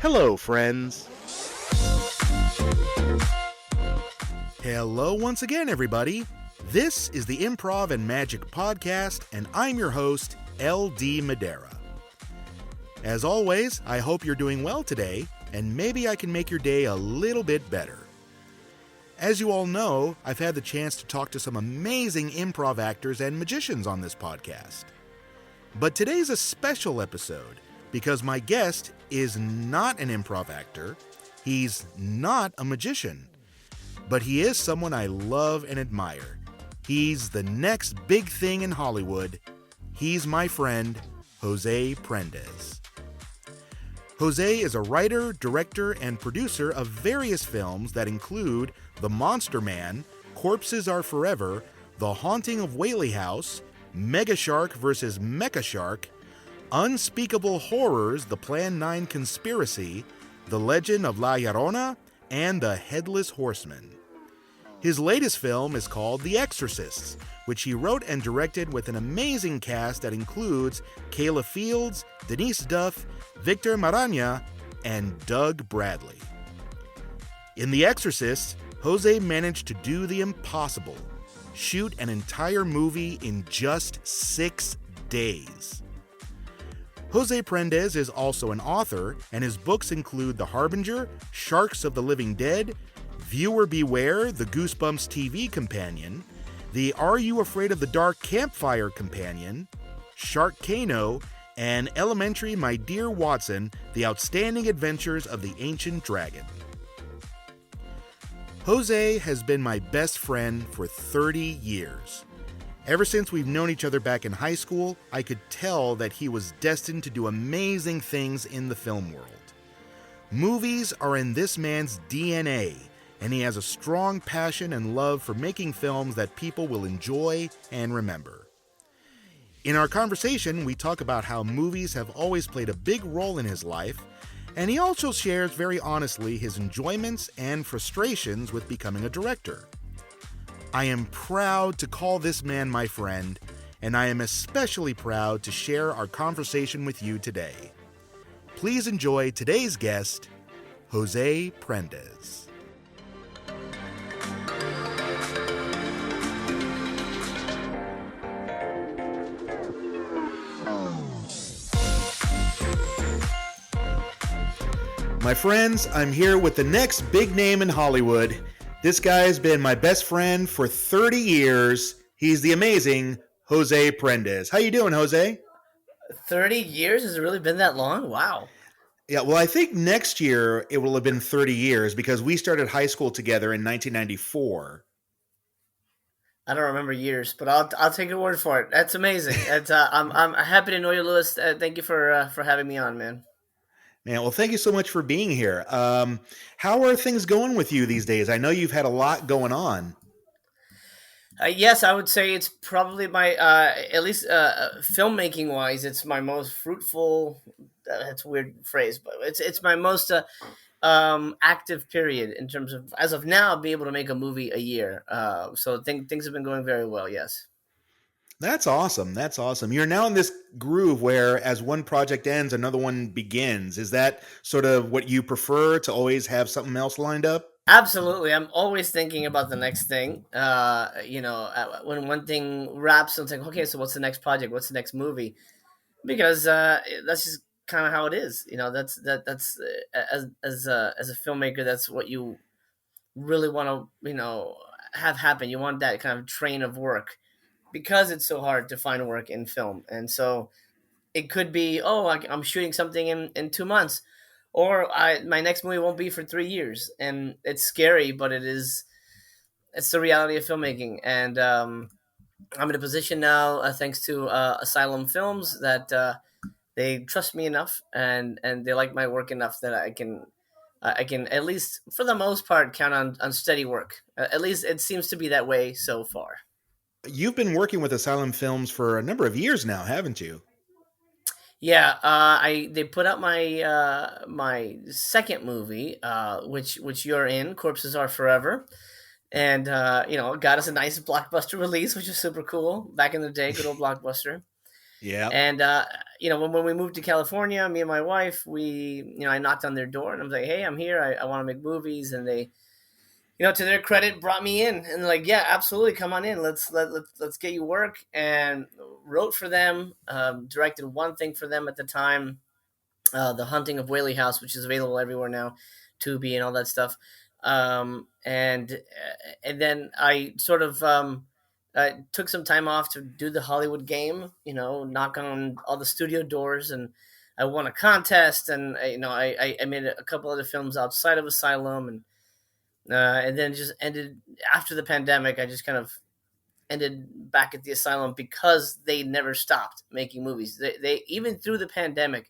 Hello, friends. Hello once again, everybody. This is the Improv and Magic Podcast, and I'm your host, LD Madera. As always, I hope you're doing well today, and maybe I can make your day a little bit better. As you all know, I've had the chance to talk to some amazing improv actors and magicians on this podcast. But today's a special episode because my guest is not an improv actor, he's not a magician, but he is someone I love and admire. He's the next big thing in Hollywood. He's my friend, Jose Prendes. Jose is a writer, director, and producer of various films that include The Monster Man, Corpses Are Forever, The Haunting of Whaley House, Mecha Shark vs. Mecha Shark, Unspeakable Horrors, The Plan 9 Conspiracy, The Legend of La Llorona, and The Headless Horseman. His latest film is called The Exorcists, which he wrote and directed with an amazing cast that includes Kayla Fields, Denise Duff, Victor Maranya, and Doug Bradley. In The Exorcist, Jose managed to do the impossible, shoot an entire movie in just 6 days. Jose Prendes is also an author, and his books include The Harbinger, Sharks of the Living Dead, Viewer Beware, the Goosebumps TV companion, the Are You Afraid of the Dark Campfire companion, Sharkcano, and Elementary My Dear Watson, The Outstanding Adventures of the Ancient Dragon. Jose has been my best friend for 30 years. Ever since we've known each other back in high school, I could tell that he was destined to do amazing things in the film world. Movies are in this man's DNA, and he has a strong passion and love for making films that people will enjoy and remember. In our conversation, we talk about how movies have always played a big role in his life, and he also shares very honestly his enjoyments and frustrations with becoming a director. I am proud to call this man my friend, and I am especially proud to share our conversation with you today. Please enjoy today's guest, Jose Prendes. My friends, I'm here with the next big name in Hollywood. This guy's been my best friend for 30 years. He's the amazing Jose Prendes. How you doing, Jose? 30 years? Has it really been that long? Wow. Yeah, well, I think next year it will have been 30 years because we started high school together in 1994. I don't remember years, but I'll take your word for it. That's amazing. It's, I'm happy to know you, Lewis. Thank you for having me on, man. Man, well, thank you so much for being here. How are things going with you these days? I know you've had a lot going on. Yes, I would say it's probably my at least filmmaking wise, it's my most fruitful. That's a weird phrase, but it's my most active period in terms of, as of now, be able to make a movie a year. So things have been going very well. Yes. That's awesome. That's awesome. You're now in this groove where as one project ends, another one begins. Is that sort of what you prefer, to always have something else lined up? Absolutely. I'm always thinking about the next thing. When one thing wraps, I'm like, okay, so what's the next project? What's the next movie? Because that's just kind of how it is. That's as a filmmaker, that's what you really want to, have happen. You want that kind of train of work because it's so hard to find work in film. And so it could be, I'm shooting something in 2 months, or my next movie won't be for 3 years, and it's scary, but it's the reality of filmmaking. And I'm in a position now, thanks to Asylum Films, that they trust me enough, and they like my work enough that I can at least for the most part count on steady work. At least it seems to be that way so far. You've been working with Asylum Films for a number of years now, haven't you? Yeah, they put out my second movie, which you're in, Corpses Are Forever, and got us a nice blockbuster release, which is super cool. Back in the day, good old blockbuster. Yeah. And when we moved to California, me and my wife, I knocked on their door and I was like, "Hey, I'm here. I want to make movies." And they, to their credit, brought me in and like, "Yeah, absolutely, come on in. Let's get you work." And wrote for them, directed one thing for them at the time, the Haunting of Whaley House, which is available everywhere now, Tubi and all that stuff. And then I sort of took some time off to do the Hollywood game, knock on all the studio doors, and I won a contest, and I made a couple other films outside of Asylum, and then just ended after the pandemic. I just kind of ended back at the Asylum because they never stopped making movies. They even through the pandemic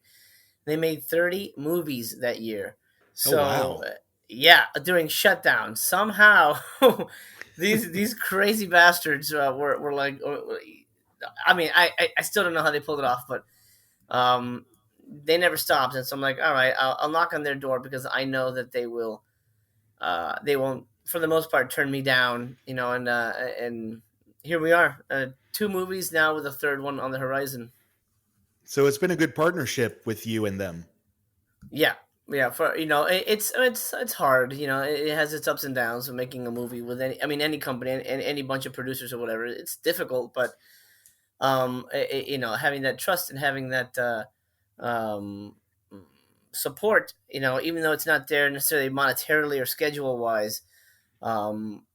they made 30 movies that year. Oh, So, wow. yeah, during shutdown, somehow these crazy bastards were like, I mean, I still don't know how they pulled it off, but they never stopped. And so I'm like, all right, I'll knock on their door because I know that they won't, for the most part, turn me down, and here we are, 2 movies now with a third one on the horizon. So it's been a good partnership with you and them. Yeah, yeah. For it's hard. It has its ups and downs of making a movie with any company and any bunch of producers or whatever. It's difficult, but having that trust and having that um, support. Even though it's not there necessarily monetarily or schedule wise,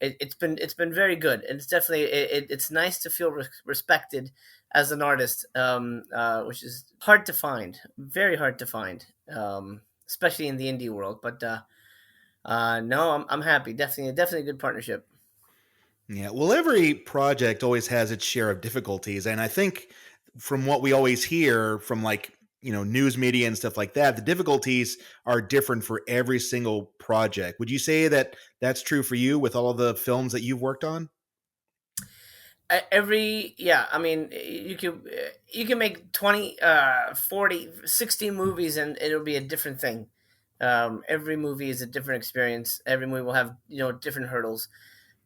it's been very good, and it's definitely it's nice to feel respected as an artist, which is hard to find, very hard to find, especially in the indie world. But no, I'm happy. Definitely a good partnership. Yeah. Well, every project always has its share of difficulties. And I think from what we always hear from news media and stuff like that, the difficulties are different for every single project. Would you say that that's true for you with all of the films that you've worked on? Yeah, I mean, you can make 20, 40, 60 movies and it'll be a different thing. Every movie is a different experience. Every movie will have different hurdles.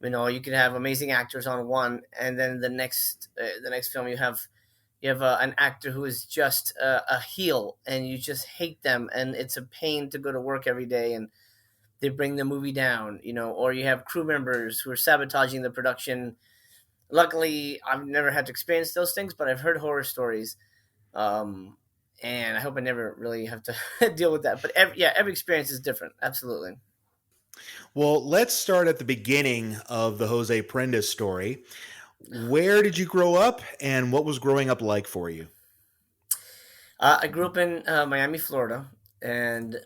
You can have amazing actors on one, and then the next film you have an actor who is just a heel, and you just hate them, and it's a pain to go to work every day, and they bring the movie down. Or you have crew members who are sabotaging the production. Luckily, I've never had to experience those things, but I've heard horror stories, um, and I hope I never really have to deal with that. But every experience is different. Absolutely. Well, let's start at the beginning of the Jose Prendes story. Where did you grow up and what was growing up like for you? I grew up in Miami, Florida, and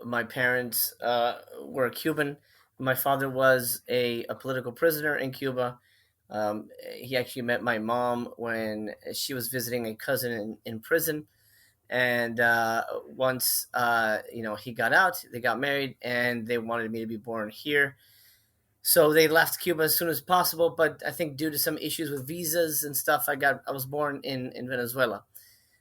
my parents were Cuban. My father was a political prisoner in Cuba. He actually met my mom when she was visiting a cousin in prison. And once he got out, they got married, and they wanted me to be born here. So they left Cuba as soon as possible. But I think due to some issues with visas and stuff, I was born in Venezuela.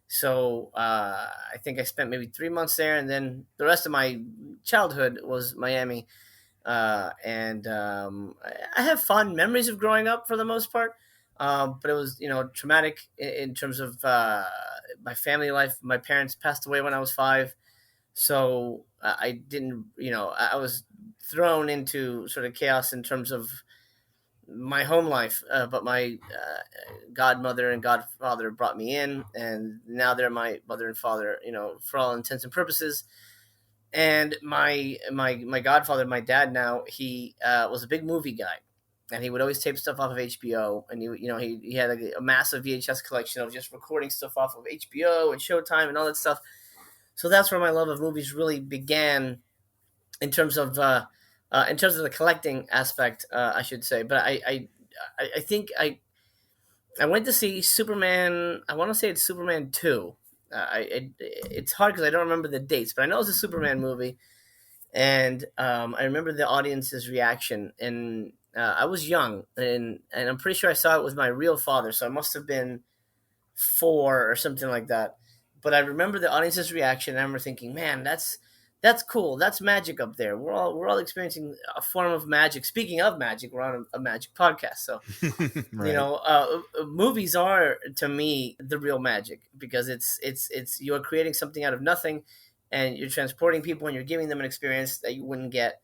So I think I spent maybe 3 months there, and then the rest of my childhood was Miami. And I have fond memories of growing up for the most part, but it was traumatic in terms of my family life. My parents passed away when I was 5, so I didn't. I was thrown into sort of chaos in terms of my home life, but my godmother and godfather brought me in, and now they're my mother and father, for all intents and purposes. And my godfather, my dad now, he was a big movie guy, and he would always tape stuff off of HBO, and he had a massive VHS collection of just recording stuff off of HBO and Showtime and all that stuff. So that's where my love of movies really began in terms of the collecting aspect, I should say. But I think I went to see Superman. I want to say it's Superman 2. It's hard because I don't remember the dates, but I know it's a Superman movie, and I remember the audience's reaction. And I was young, and I'm pretty sure I saw it with my real father, so I must have been 4 or something like that. But I remember the audience's reaction, and I remember thinking, man, That's cool. That's magic up there. We're all experiencing a form of magic. Speaking of magic, we're on a magic podcast, so Right. movies are to me the real magic, because it's you're creating something out of nothing, and you're transporting people and you're giving them an experience that you wouldn't get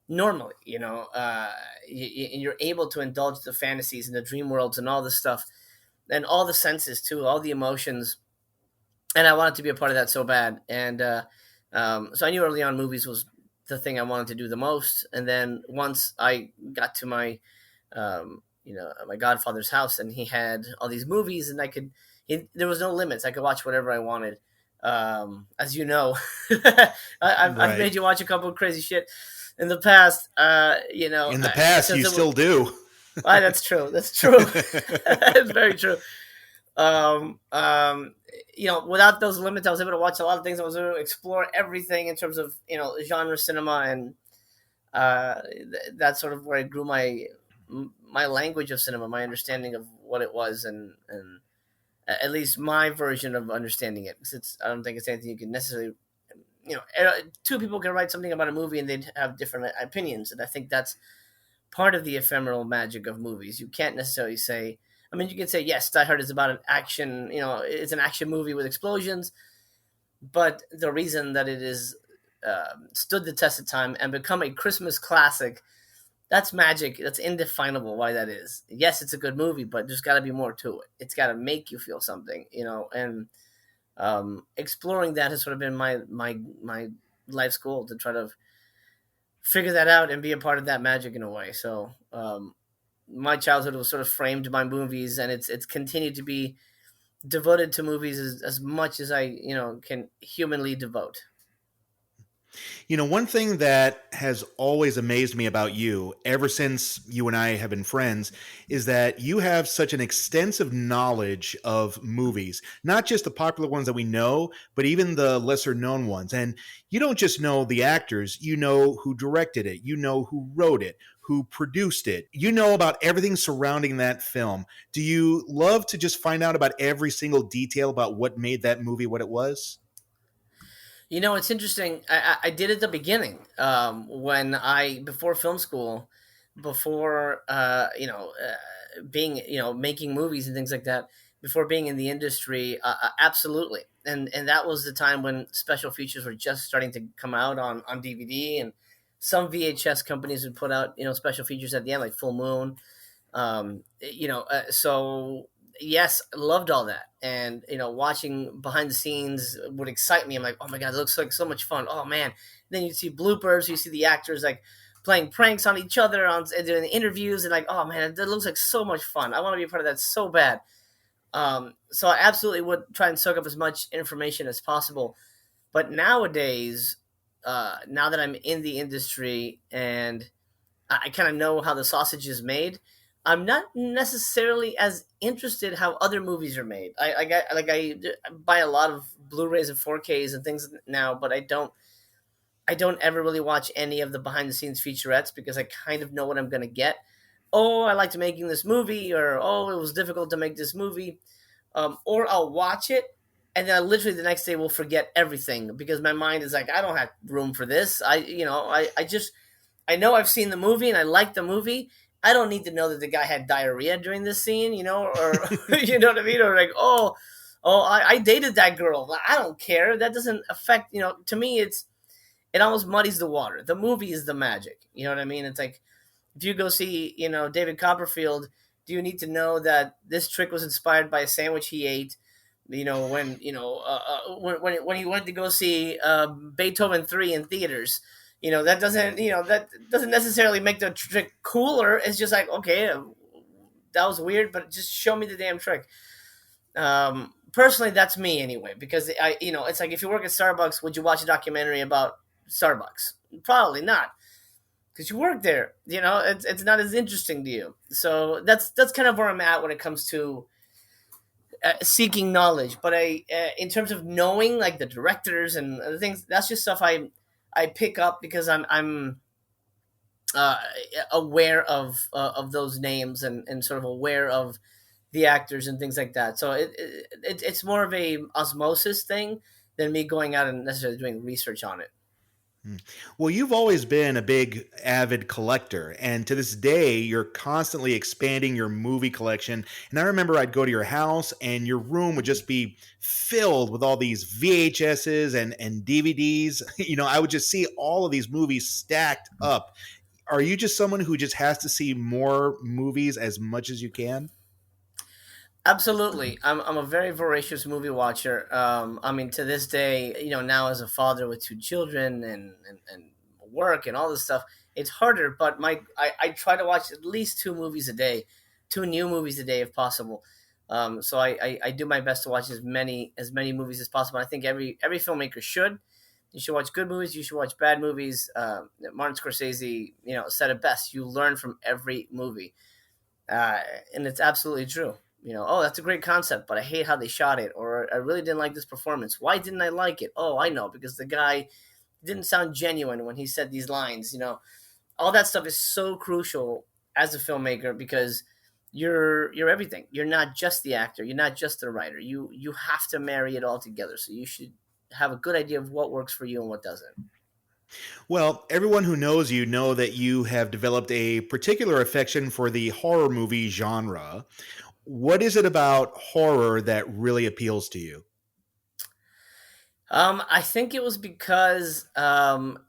normally. You're able to indulge the fantasies and the dream worlds and all this stuff, and all the senses too, all the emotions, and I wanted to be a part of that so bad. And so I knew early on movies was the thing I wanted to do the most. And then once I got to my godfather's house, and he had all these movies, and there was no limits. I could watch whatever I wanted. As you know, I've Right. made you watch a couple of crazy shit in the past. In the past, you Since still do. that's true. That's true. It's very true. um, um, without those limits, I was able to watch a lot of things. I was able to explore everything in terms of genre cinema, and that's sort of where I grew my language of cinema, my understanding of what it was, and at least my version of understanding it. 'Cause I don't think it's anything you can necessarily, two people can write something about a movie and they'd have different opinions, and I think that's part of the ephemeral magic of movies. You can't necessarily say. I mean, you can say yes, Die Hard is about an action. It's an action movie with explosions, but the reason that it is stood the test of time and become a Christmas classic, that's magic. That's indefinable. Why that is? Yes, it's a good movie, but there's got to be more to it. It's got to make you feel something, And exploring that has sort of been my life's goal, to try to figure that out and be a part of that magic in a way. So my childhood was sort of framed by movies, and it's continued to be devoted to movies as much as I can humanly devote. One thing that has always amazed me about you, ever since you and I have been friends, is that you have such an extensive knowledge of movies, not just the popular ones that we know, but even the lesser known ones. And you don't just know the actors, you know who directed it, you know who wrote it, who produced it. You know about everything surrounding that film. Do you love to just find out about every single detail about what made that movie what it was? It's interesting. I did at the beginning, when I before film school, before being making movies and things like that, before being in the industry, absolutely. And that was the time when special features were just starting to come out on DVD, and some VHS companies would put out special features at the end, like Full Moon. So yes, loved all that, and watching behind the scenes would excite me. I'm like, oh my god, it looks like so much fun. Oh man, then you see bloopers, you see the actors like playing pranks on each other and doing interviews, and like, oh man, that looks like so much fun. I want to be a part of that so bad. So I absolutely would try and soak up as much information as possible. But nowadays, now that I'm in the industry and I kind of know how the sausage is made, I'm not necessarily as interested how other movies are made. I buy a lot of Blu-rays and 4Ks and things now, but I don't ever really watch any of the behind the scenes featurettes, because I kind of know what I'm going to get. Oh, I liked making this movie, or oh, it was difficult to make this movie, or I'll watch it and then I literally the next day will forget everything, because my mind is like, I don't have room for this. I know I've seen the movie and I like the movie. I don't need to know that the guy had diarrhea during this scene, or you know what I mean, or like, I dated that girl. I don't care. That doesn't affect. To me, it almost muddies the water. The movie is the magic. You know what I mean? It's like, if you go see, David Copperfield, do you need to know that this trick was inspired by a sandwich he ate? When he went to go see Beethoven 3 in theaters, that doesn't necessarily make the trick cooler. It's just like, okay, that was weird, but just show me the damn trick. Personally, that's me anyway, because it's like, if you work at Starbucks, would you watch a documentary about Starbucks? Probably not, because you work there. It's not as interesting to you. So that's kind of where I'm at when it comes to seeking knowledge. But in terms of knowing like the directors and the things, that's just stuff I pick up because I'm uh, aware of those names, and sort of aware of the actors and things like that. So it's more of a osmosis thing than me going out and necessarily doing research on it. Mm. Well, you've always been a big avid collector, and to this day, you're constantly expanding your movie collection. And I remember I'd go to your house, and your room would just be filled with all these VHSs and DVDs. I would just see all of these movies stacked up. Are you just someone who just has to see more movies as much as you can? Absolutely. I'm a very voracious movie watcher. I mean, to this day, now as a father with two children and work and all this stuff, it's harder. But I try to watch at least two movies a day, two new movies a day if possible. So I do my best to watch as many movies as possible. I think every filmmaker should. You should watch good movies. You should watch bad movies. Martin Scorsese, said it best. You learn from every movie, uh, and it's absolutely true. Oh, that's a great concept, but I hate how they shot it, or I really didn't like this performance. Why didn't I like it? Oh, I know, because the guy didn't sound genuine when he said these lines. All that stuff is so crucial as a filmmaker because you're everything. You're not just the actor. You're not just the writer. You have to marry it all together. So you should have a good idea of what works for you and what doesn't. Well, everyone who knows you know that you have developed a particular affection for the horror movie genre. What is it about horror that really appeals to you? I think it was because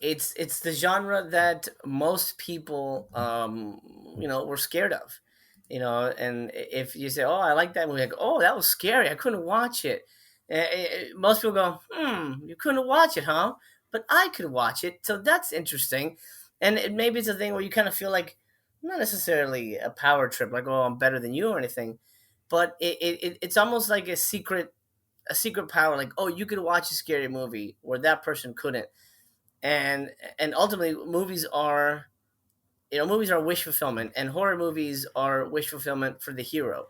it's the genre that most people were scared of, And if you say, "Oh, I like that movie," like, "Oh, that was scary. I couldn't watch it." Most people go, "You couldn't watch it, huh?" But I could watch it, so that's interesting. And maybe it's a thing where you kind of feel like not necessarily a power trip, like, "Oh, I'm better than you" or anything, but it's almost like a secret power, like, oh, you could watch a scary movie where that person couldn't. And ultimately movies are wish fulfillment, and horror movies are wish fulfillment for the hero.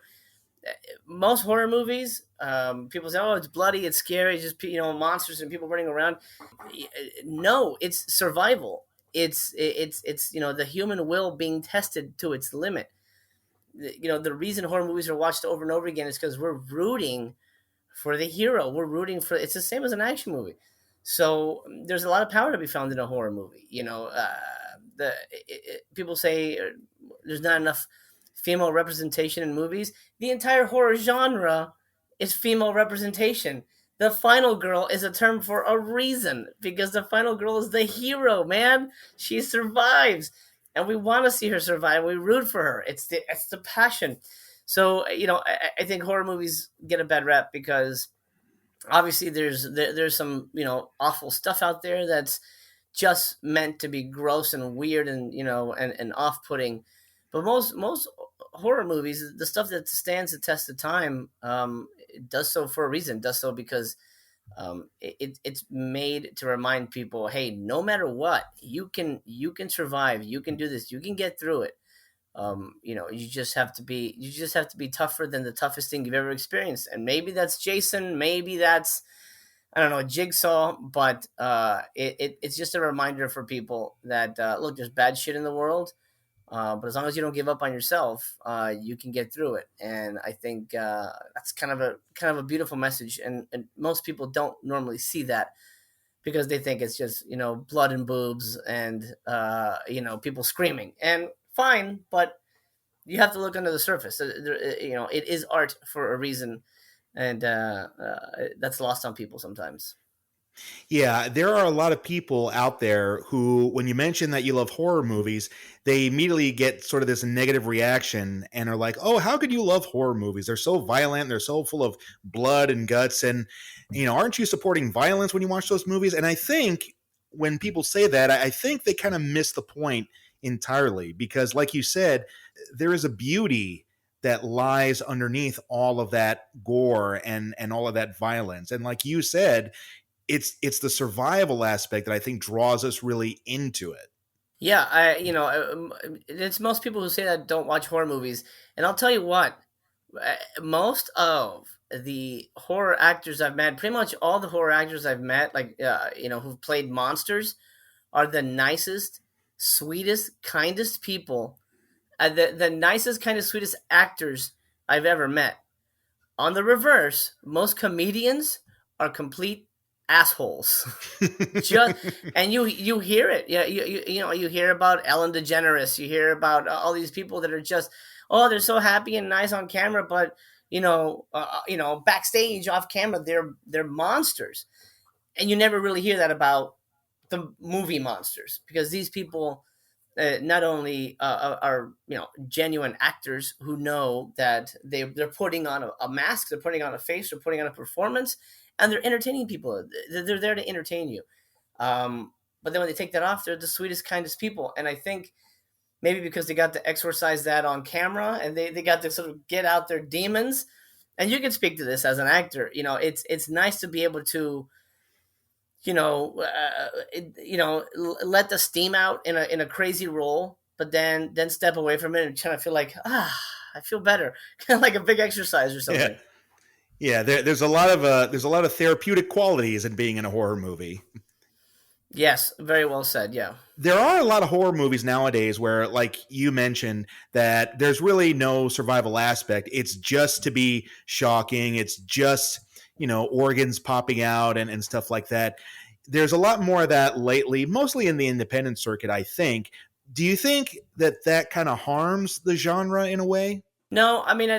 Most horror movies, people say, oh, it's bloody, it's scary, it's just monsters and people running around. No, it's survival. It's the human will being tested to its limit. The reason horror movies are watched over and over again is because we're rooting for the hero. We're rooting for. It's the same as an action movie. So there's a lot of power to be found in a horror movie. People say there's not enough female representation in movies. The entire horror genre is female representation. The final girl is a term for a reason because the final girl is the hero, man. She survives, and we want to see her survive. We root for her. It's the passion. So I think horror movies get a bad rep because obviously there's some awful stuff out there that's just meant to be gross and weird and and off-putting. But most horror movies, the stuff that stands the test of time, it does so for a reason. It does so because it's made to remind people, hey, no matter what, you can survive, you can do this, you can get through it. You just have to be tougher than the toughest thing you've ever experienced. And maybe that's Jason, maybe that's, I don't know, Jigsaw, but it's just a reminder for people that look, there's bad shit in the world, but as long as you don't give up on yourself, you can get through it. And I think that's kind of a beautiful message, and most people don't normally see that because they think it's just blood and boobs and people screaming, and fine, but you have to look under the surface. It is art for a reason, and that's lost on people sometimes. Yeah, there are a lot of people out there who, when you mention that you love horror movies, they immediately get sort of this negative reaction and are like, oh, how could you love horror movies? They're so violent, they're so full of blood and guts. And, aren't you supporting violence when you watch those movies? And I think when people say that, I think they kind of miss the point entirely because, like you said, there is a beauty that lies underneath all of that gore and all of that violence. And like you said, it's the survival aspect that I think draws us really into it. Yeah, it's most people who say that don't watch horror movies, and I'll tell you what, most of the horror actors I've met, pretty much all the horror actors I've met, like who've played monsters, are the nicest, sweetest, kindest people, the nicest, kindest, sweetest actors I've ever met. On the reverse, most comedians are complete assholes. Just and you hear it. Yeah, you hear about Ellen DeGeneres. You hear about all these people that are just they're so happy and nice on camera, but backstage off camera they're monsters, and you never really hear that about the movie monsters, because these people not only are genuine actors who know that they're putting on a mask, they're putting on a face, they're putting on a performance, and they're entertaining people. They're there to entertain you. But then when they take that off, they're the sweetest, kindest people. And I think maybe because they got to exorcise that on camera, and they got to sort of get out their demons. And you can speak to this as an actor. It's nice to be able to let the steam out in a crazy role, but then step away from it and kind of feel like, I feel better, kind of like a big exercise or something. Yeah. There's a lot of therapeutic qualities in being in a horror movie. Yes, very well said. Yeah. There are a lot of horror movies nowadays where, like you mentioned, that there's really no survival aspect. It's just to be shocking. It's just, organs popping out and stuff like that. There's a lot more of that lately, mostly in the independent circuit, I think. Do you think that kind of harms the genre in a way? No, I mean,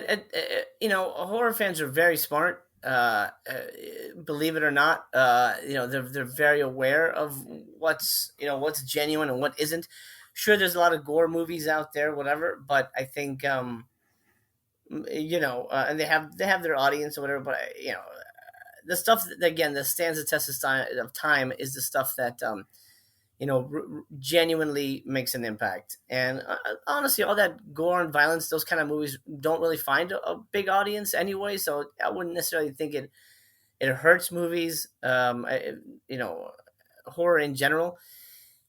horror fans are very smart. Believe it or not, they're very aware of what's genuine and what isn't. Sure, there's a lot of gore movies out there, whatever, but I think and they have their audience or whatever. But the stuff that stands the test of time is the stuff that genuinely makes an impact. And honestly, all that gore and violence, those kind of movies don't really find a big audience anyway. So I wouldn't necessarily think it hurts movies, horror in general.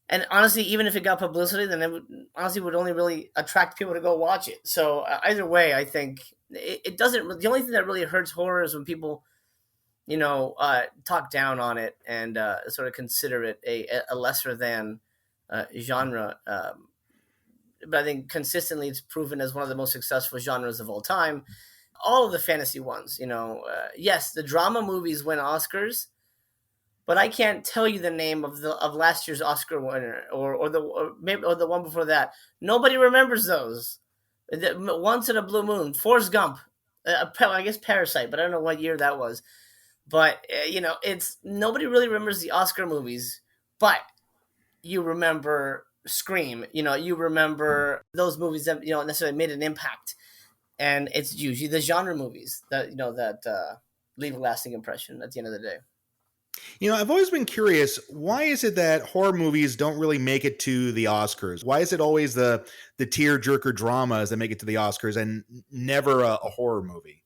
And honestly, even if it got publicity, then it would only really attract people to go watch it. So either way, I think it doesn't. The only thing that really hurts horror is when people talk down on it and sort of consider it a lesser than genre. But I think consistently it's proven as one of the most successful genres of all time. All of the fantasy ones, yes, the drama movies win Oscars, but I can't tell you the name of last year's Oscar winner or the one before that. Nobody remembers those. Once in a Blue Moon, Forrest Gump, I guess Parasite, but I don't know what year that was. But it's nobody really remembers the Oscar movies, but you remember Scream. You remember those movies that necessarily made an impact, and it's usually the genre movies that leave a lasting impression at the end of the day. I've always been curious, why is it that horror movies don't really make it to the Oscars? Why is it always the tear-jerker dramas that make it to the Oscars and never a horror movie?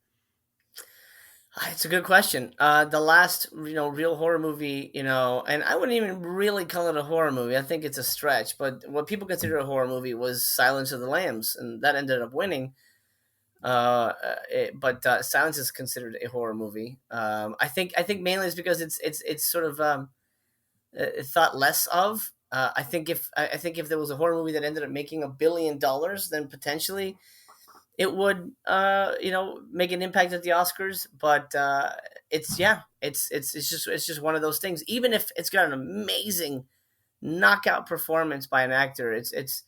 It's a good question. The last, real horror movie, and I wouldn't even really call it a horror movie. I think it's a stretch, but what people consider a horror movie was Silence of the Lambs, and that ended up winning. But Silence is considered a horror movie. I think mainly it's because it's sort of thought less of. I think if there was a horror movie that ended up making $1 billion, then potentially it would make an impact at the Oscars. But it's just one of those things. Even if it's got an amazing knockout performance by an actor, it's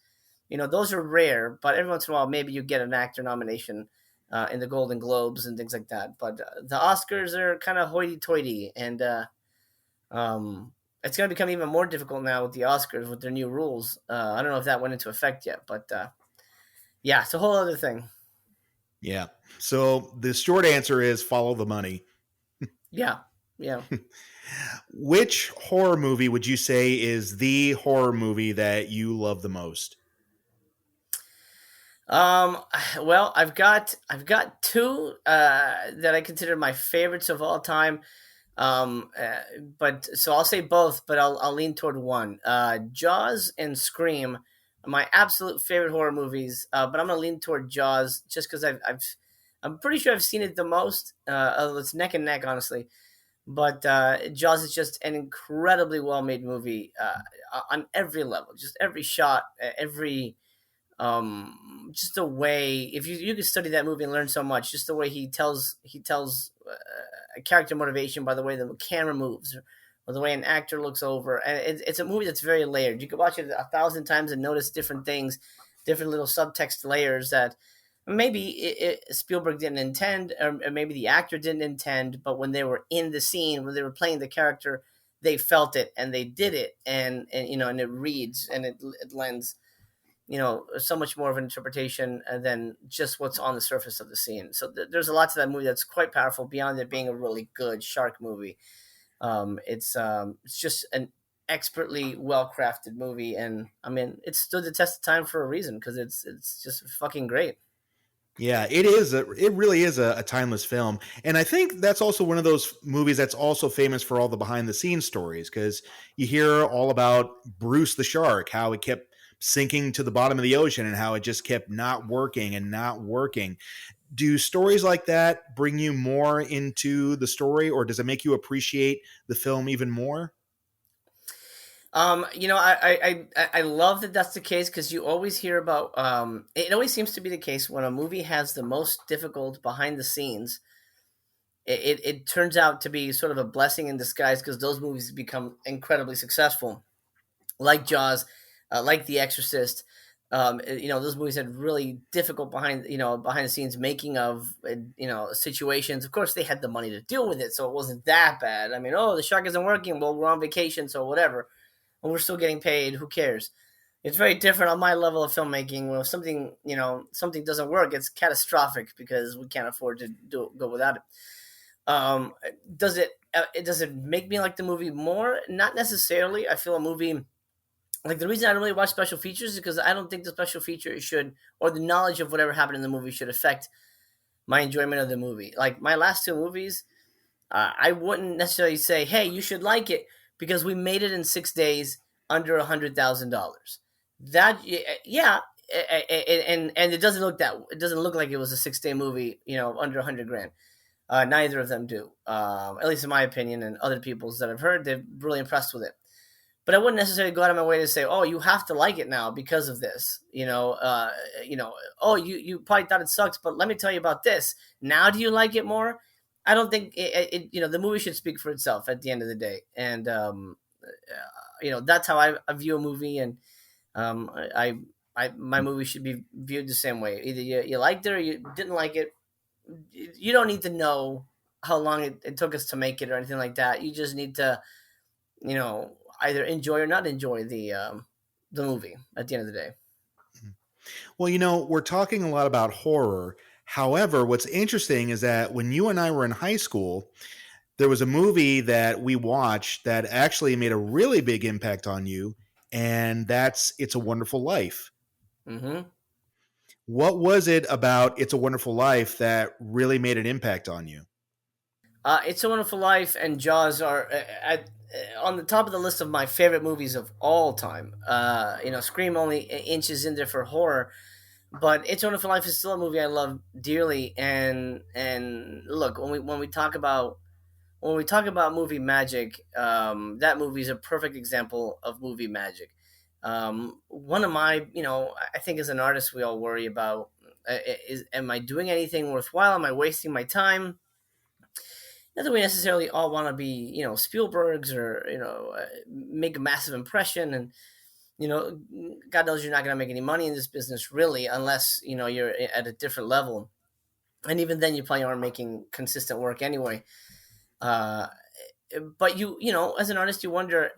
those are rare, but every once in a while maybe you get an actor nomination in the Golden Globes and things like that. But the Oscars are kind of hoity-toity, and it's going to become even more difficult now with the Oscars with their new rules. I don't know if that went into effect yet, but yeah, it's a whole other thing. Yeah. So the short answer is follow the money. Yeah. Which horror movie would you say is the horror movie that you love the most? Well, I've got two that I consider my favorites of all time. But so I'll say both, but I'll lean toward one. Jaws and Scream are my absolute favorite horror movies. But I'm gonna lean toward Jaws just because I'm pretty sure I've seen it the most. It's neck and neck, honestly. But Jaws is just an incredibly well-made movie on every level, just every shot, every just the way. If you could study that movie and learn so much, just the way he tells a character motivation by the way the camera moves, or the way an actor looks over. And it's a movie that's very layered. You could watch it 1,000 times and notice different things, different little subtext layers that maybe Spielberg didn't intend, or maybe the actor didn't intend, but when they were in the scene, when they were playing the character, they felt it and they did it, and and it reads and it lends so much more of an interpretation than just what's on the surface of the scene. So there's a lot to that movie that's quite powerful beyond it being a really good shark movie. It's just an expertly well crafted movie, and I mean it stood the test of time for a reason because it's just fucking great. Yeah, it is. It really is a timeless film, and I think that's also one of those movies that's also famous for all the behind the scenes stories because you hear all about Bruce the shark, how it kept sinking to the bottom of the ocean, and how it just kept not working and not working. Do stories like that bring you more into the story, or does it make you appreciate the film even more? I love that that's the case because you always hear about. It always seems to be the case when a movie has the most difficult behind the scenes. It turns out to be sort of a blessing in disguise because those movies become incredibly successful, like Jaws, like The Exorcist. Those movies had really difficult behind the scenes making of situations. Of course, they had the money to deal with it, so it wasn't that bad. I mean, oh, the shark isn't working. Well, we're on vacation, so whatever. And we're still getting paid. Who cares? It's very different on my level of filmmaking. When something doesn't work, it's catastrophic because we can't afford to go without it. Um, does it make me like the movie more? Not necessarily. I feel a movie like the reason I don't really watch special features is because I don't think the special feature should, or the knowledge of whatever happened in the movie should affect my enjoyment of the movie. Like my last two movies, I wouldn't necessarily say, "Hey, you should like it," because we made it in 6 days under $100,000. That yeah, and it doesn't look like it was a 6 day movie, under 100 grand. Neither of them do, at least in my opinion, and other people's that I've heard, they're really impressed with it. But I wouldn't necessarily go out of my way to say, "Oh, you have to like it now because of this." Oh, you probably thought it sucks, but let me tell you about this. Now, do you like it more? I don't think the movie should speak for itself at the end of the day, and that's how I view a movie, and my movie should be viewed the same way. Either you liked it or you didn't like it. You don't need to know how long it took us to make it or anything like that. You just need to either enjoy or not enjoy the movie at the end of the day. Well, we're talking a lot about horror. However, what's interesting is that when you and I were in high school, there was a movie that we watched that actually made a really big impact on you, and that's It's a Wonderful Life. Mm-hmm. What was it about It's a Wonderful Life that really made an impact on you? It's a Wonderful Life and Jaws are on the top of the list of my favorite movies of all time. Scream only inches in there for horror, but It's a Wonderful Life is still a movie I love dearly. And look, when we talk about movie magic, that movie is a perfect example of movie magic. One of my, I think as an artist, we all worry about is am I doing anything worthwhile? Am I wasting my time? Not that we necessarily all want to be, Spielbergs or, make a massive impression. And, God knows you're not going to make any money in this business really, unless, you're at a different level. And even then you probably aren't making consistent work anyway. Uh, but as an artist, you wonder,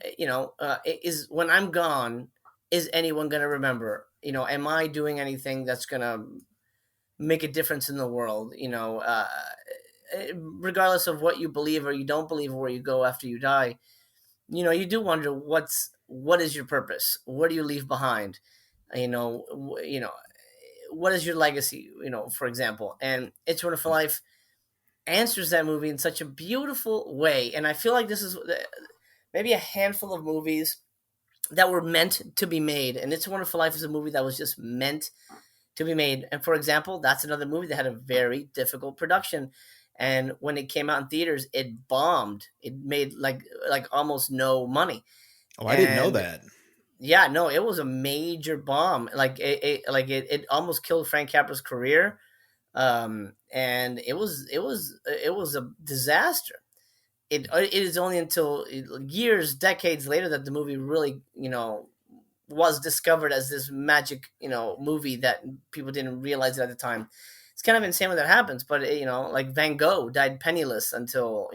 is when I'm gone, is anyone going to remember? Am I doing anything that's going to make a difference in the world? Regardless of what you believe or you don't believe, or where you go after you die, you do wonder what is your purpose? What do you leave behind? What is your legacy? For example, and It's a Wonderful Life answers that movie in such a beautiful way. And I feel like this is maybe a handful of movies that were meant to be made. And It's a Wonderful Life is a movie that was just meant to be made. And for example, that's another movie that had a very difficult production. And when it came out in theaters, it bombed. It made like almost no money. Oh, I didn't know And that. yeah, no, it was a major bomb. It almost killed Frank Capra's career. And it was a disaster. it is only until years, decades later that the movie really, was discovered as this magic, movie that people didn't realize it at the time. It's kind of insane when that happens, but like Van Gogh died penniless until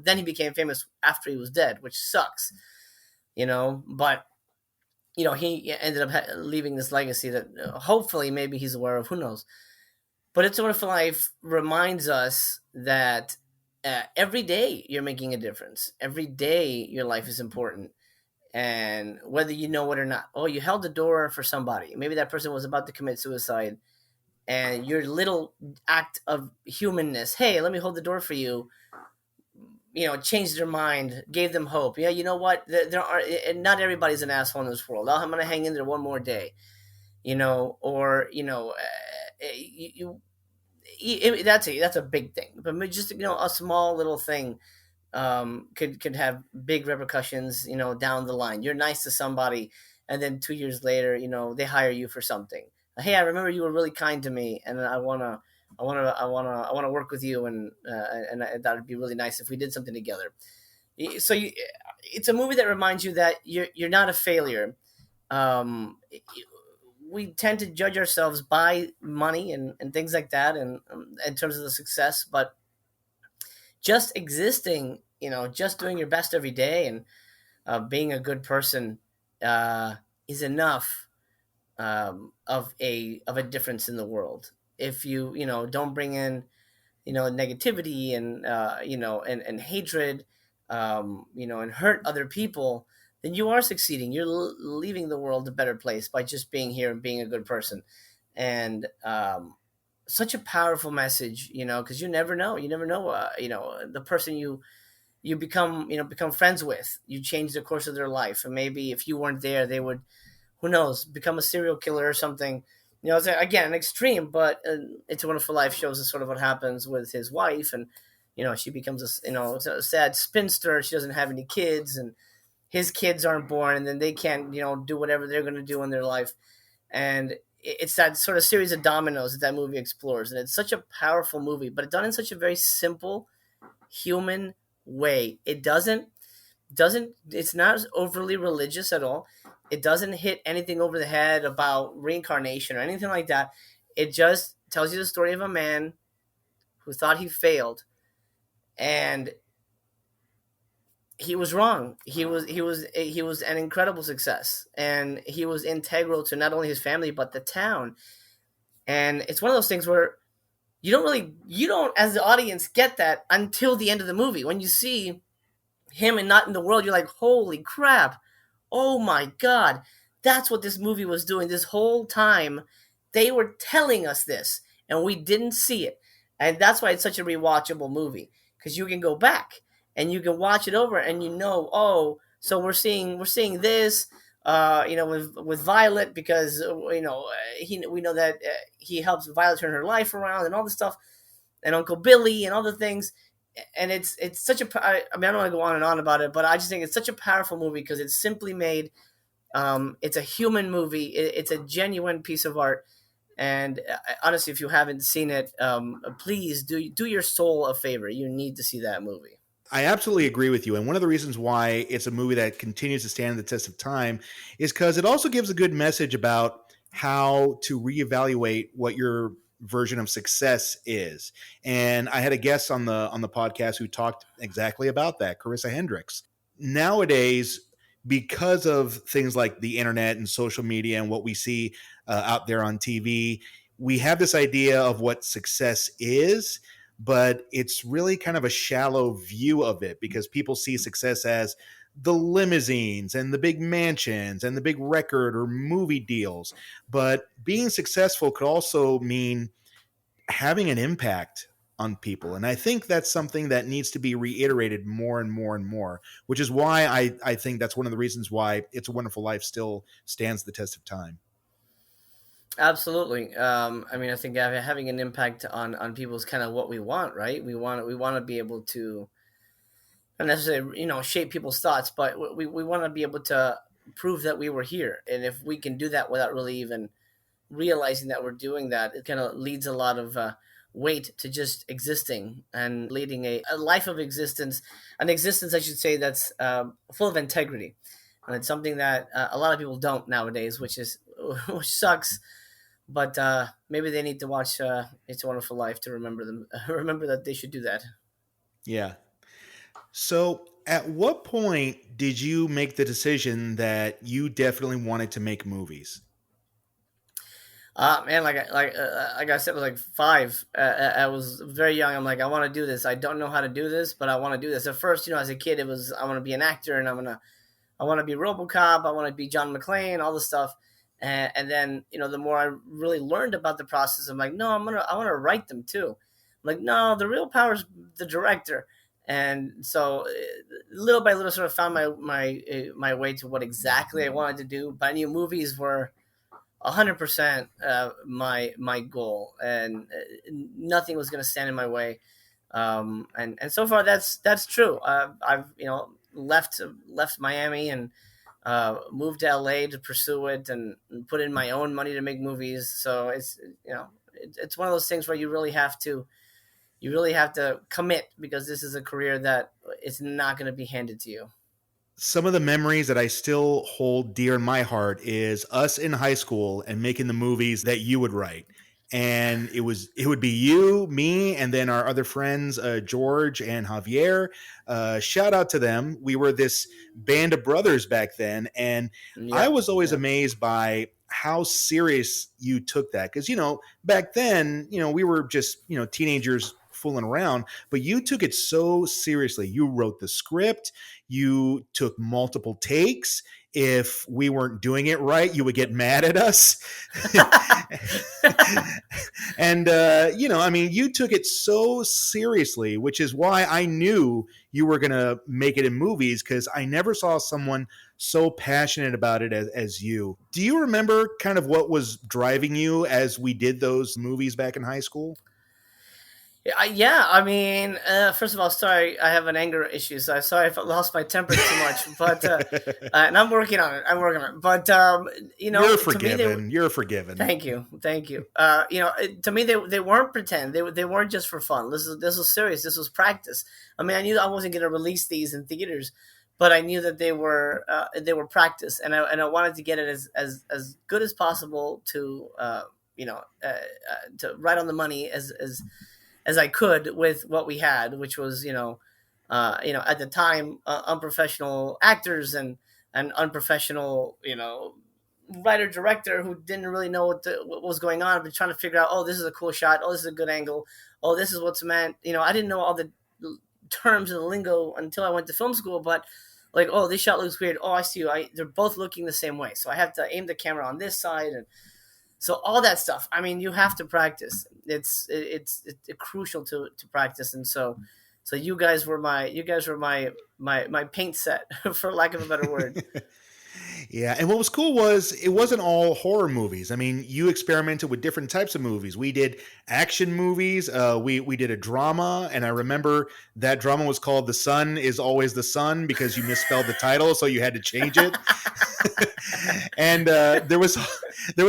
then he became famous after he was dead, which sucks, but he ended up leaving this legacy that hopefully maybe he's aware of. Who knows? But It's a Wonderful Life reminds us that every day you're making a difference. Every day your life is important. And whether you know it or not, oh, you held the door for somebody. Maybe that person was about to commit suicide. And your little act of humanness, hey, let me hold the door for you, changed their mind, gave them hope. Yeah, you know what? There are not everybody's an asshole in this world. I'm gonna hang in there one more day, or that's a big thing. But just a small little thing could have big repercussions, down the line. You're nice to somebody, and then 2 years later, they hire you for something. Hey, I remember you were really kind to me, and I wanna work with you, and that would be really nice if we did something together. So it's a movie that reminds you that you're not a failure. Um, we tend to judge ourselves by money and things like that, and in terms of the success, but just existing, just doing your best every day, and being a good person is enough of a difference in the world. If you don't bring in negativity and and hatred, and hurt other people, then you are succeeding. You're leaving the world a better place by just being here and being a good person. And such a powerful message, because you never know the person you become friends with. You change the course of their life, and maybe if you weren't there, they would, who knows, become a serial killer or something. It's again an extreme, but It's a Wonderful Life shows us sort of what happens with his wife, and she becomes a sad spinster. She doesn't have any kids, and his kids aren't born, and then they can't do whatever they're going to do in their life, and it's that sort of series of dominoes that movie explores, and it's such a powerful movie, but it's done in such a very simple, human way. It doesn't it's not overly religious at all. It doesn't hit anything over the head about reincarnation or anything like that. It just tells you the story of a man who thought he failed, and he was wrong. He was an incredible success, and he was integral to not only his family but the town. And it's one of those things where you don't as the audience get that until the end of the movie. When you see him and not in the world, you're like, holy crap, oh my god, that's what this movie was doing this whole time. They were telling us this, and we didn't see it. And that's why it's such a rewatchable movie, because you can go back and you can watch it over, and oh, so we're seeing this, with Violet, because we know that he helps Violet turn her life around and all this stuff, and Uncle Billy and all the things. And it's such I don't want to go on and on about it, but I just think it's such a powerful movie because it's simply made. It's a human movie. It's a genuine piece of art. And honestly, if you haven't seen it, please do your soul a favor. You need to see that movie. I absolutely agree with you. And one of the reasons why it's a movie that continues to stand the test of time is because it also gives a good message about how to reevaluate what your version of success is. And I had a guest on the podcast who talked exactly about that, Carissa Hendricks. Nowadays, because of things like the internet and social media and what we see out there on TV, we have this idea of what success is, but it's really kind of a shallow view of it because people see success as the limousines and the big mansions and the big record or movie deals. But being successful could also mean having an impact on people. And I think that's something that needs to be reiterated more and more and more, which is why I think that's one of the reasons why It's a Wonderful Life still stands the test of time. Absolutely. I think having an impact on people is kind of what we want, right? We want to be able to, not necessarily shape people's thoughts, but we want to be able to prove that we were here. And if we can do that without really even realizing that we're doing that, it kind of leads a lot of weight to just existing and leading a life of existence, an existence, I should say, that's full of integrity. And it's something that a lot of people don't nowadays, which sucks. But maybe they need to watch It's a Wonderful Life to remember them, remember that they should do that. Yeah. So, at what point did you make the decision that you definitely wanted to make movies? Man, like I said, I was like 5. I was very young. I'm like, I want to do this. I don't know how to do this, but I want to do this. At first, as a kid, it was I want to be an actor, and I want to be RoboCop. I want to be John McClane, all this stuff. And then, the more I really learned about the process, I'm like, no, I want to write them too. I'm like, no, the real power is the director. And so, little by little, sort of found my way to what exactly I wanted to do. But I knew movies were 100% my goal, and nothing was going to stand in my way. And so far, that's true. I've left Miami and moved to LA to pursue it and put in my own money to make movies. So it's one of those things where you really have to commit, because this is a career that is not going to be handed to you. Some of the memories that I still hold dear in my heart is us in high school and making the movies that you would write. And it would be you, me, and then our other friends, George and Javier. Shout out to them. We were this band of brothers back then, and I Yeah, was always yeah. amazed by how serious you took that. Because back then, we were just teenagers fooling around, but you took it so seriously. You wrote the script. You took multiple takes. If we weren't doing it right, you would get mad at us. And, you took it so seriously, which is why I knew you were going to make it in movies, because I never saw someone so passionate about it as you. Do you remember kind of what was driving you as we did those movies back in high school? Yeah, I mean, first of all, sorry, I have an anger issue, so I'm sorry if I lost my temper too much, but and I'm working on it. But You're to me, forgiven. You're forgiven. thank you. To me, they weren't pretend. They weren't just for fun. This was serious. This was practice. I mean, I knew I wasn't going to release these in theaters, but I knew that they were practice, and I wanted to get it as good as possible to to right on the money as I could with what we had, which was at the time unprofessional actors and unprofessional writer director who didn't really know what was going on, but trying to figure out, oh, this is a cool shot, oh, this is a good angle, oh, this is what's meant. I didn't know all the terms and the lingo until I went to film school, but like, oh, this shot looks weird. Oh, I see you. They're both looking the same way, so I have to aim the camera on this side and. So all that stuff, I mean, you have to practice. It's crucial to practice, and so you guys were my paint set, for lack of a better word. Yeah, and what was cool was it wasn't all horror movies. I mean, you experimented with different types of movies. We did action movies. We did a drama, and I remember that drama was called "The Sun Is Always the Sun" because you misspelled the title, so you had to change it. And there was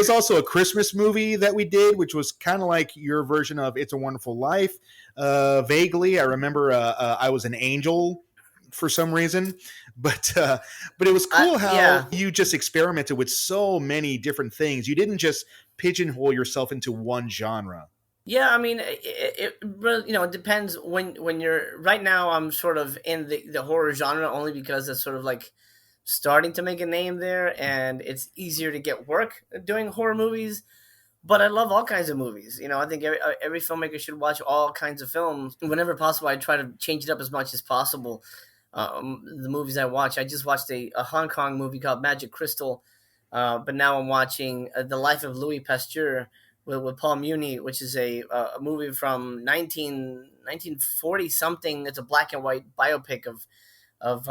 also a Christmas movie that we did, which was kind of like your version of "It's a Wonderful Life." Vaguely, I remember I was an angel for some reason, but it was cool how Yeah. you just experimented with so many different things. You didn't just pigeonhole yourself into one genre. Yeah, I mean, it really, it depends when you're right now. I'm sort of in the horror genre only because it's sort of like starting to make a name there, and it's easier to get work doing horror movies. But I love all kinds of movies. I think every filmmaker should watch all kinds of films whenever possible. I try to change it up as much as possible. The movies I watch, I just watched a Hong Kong movie called Magic Crystal, but now I'm watching The Life of Louis Pasteur with Paul Muni, which is a movie from 1940 something. It's a black and white biopic of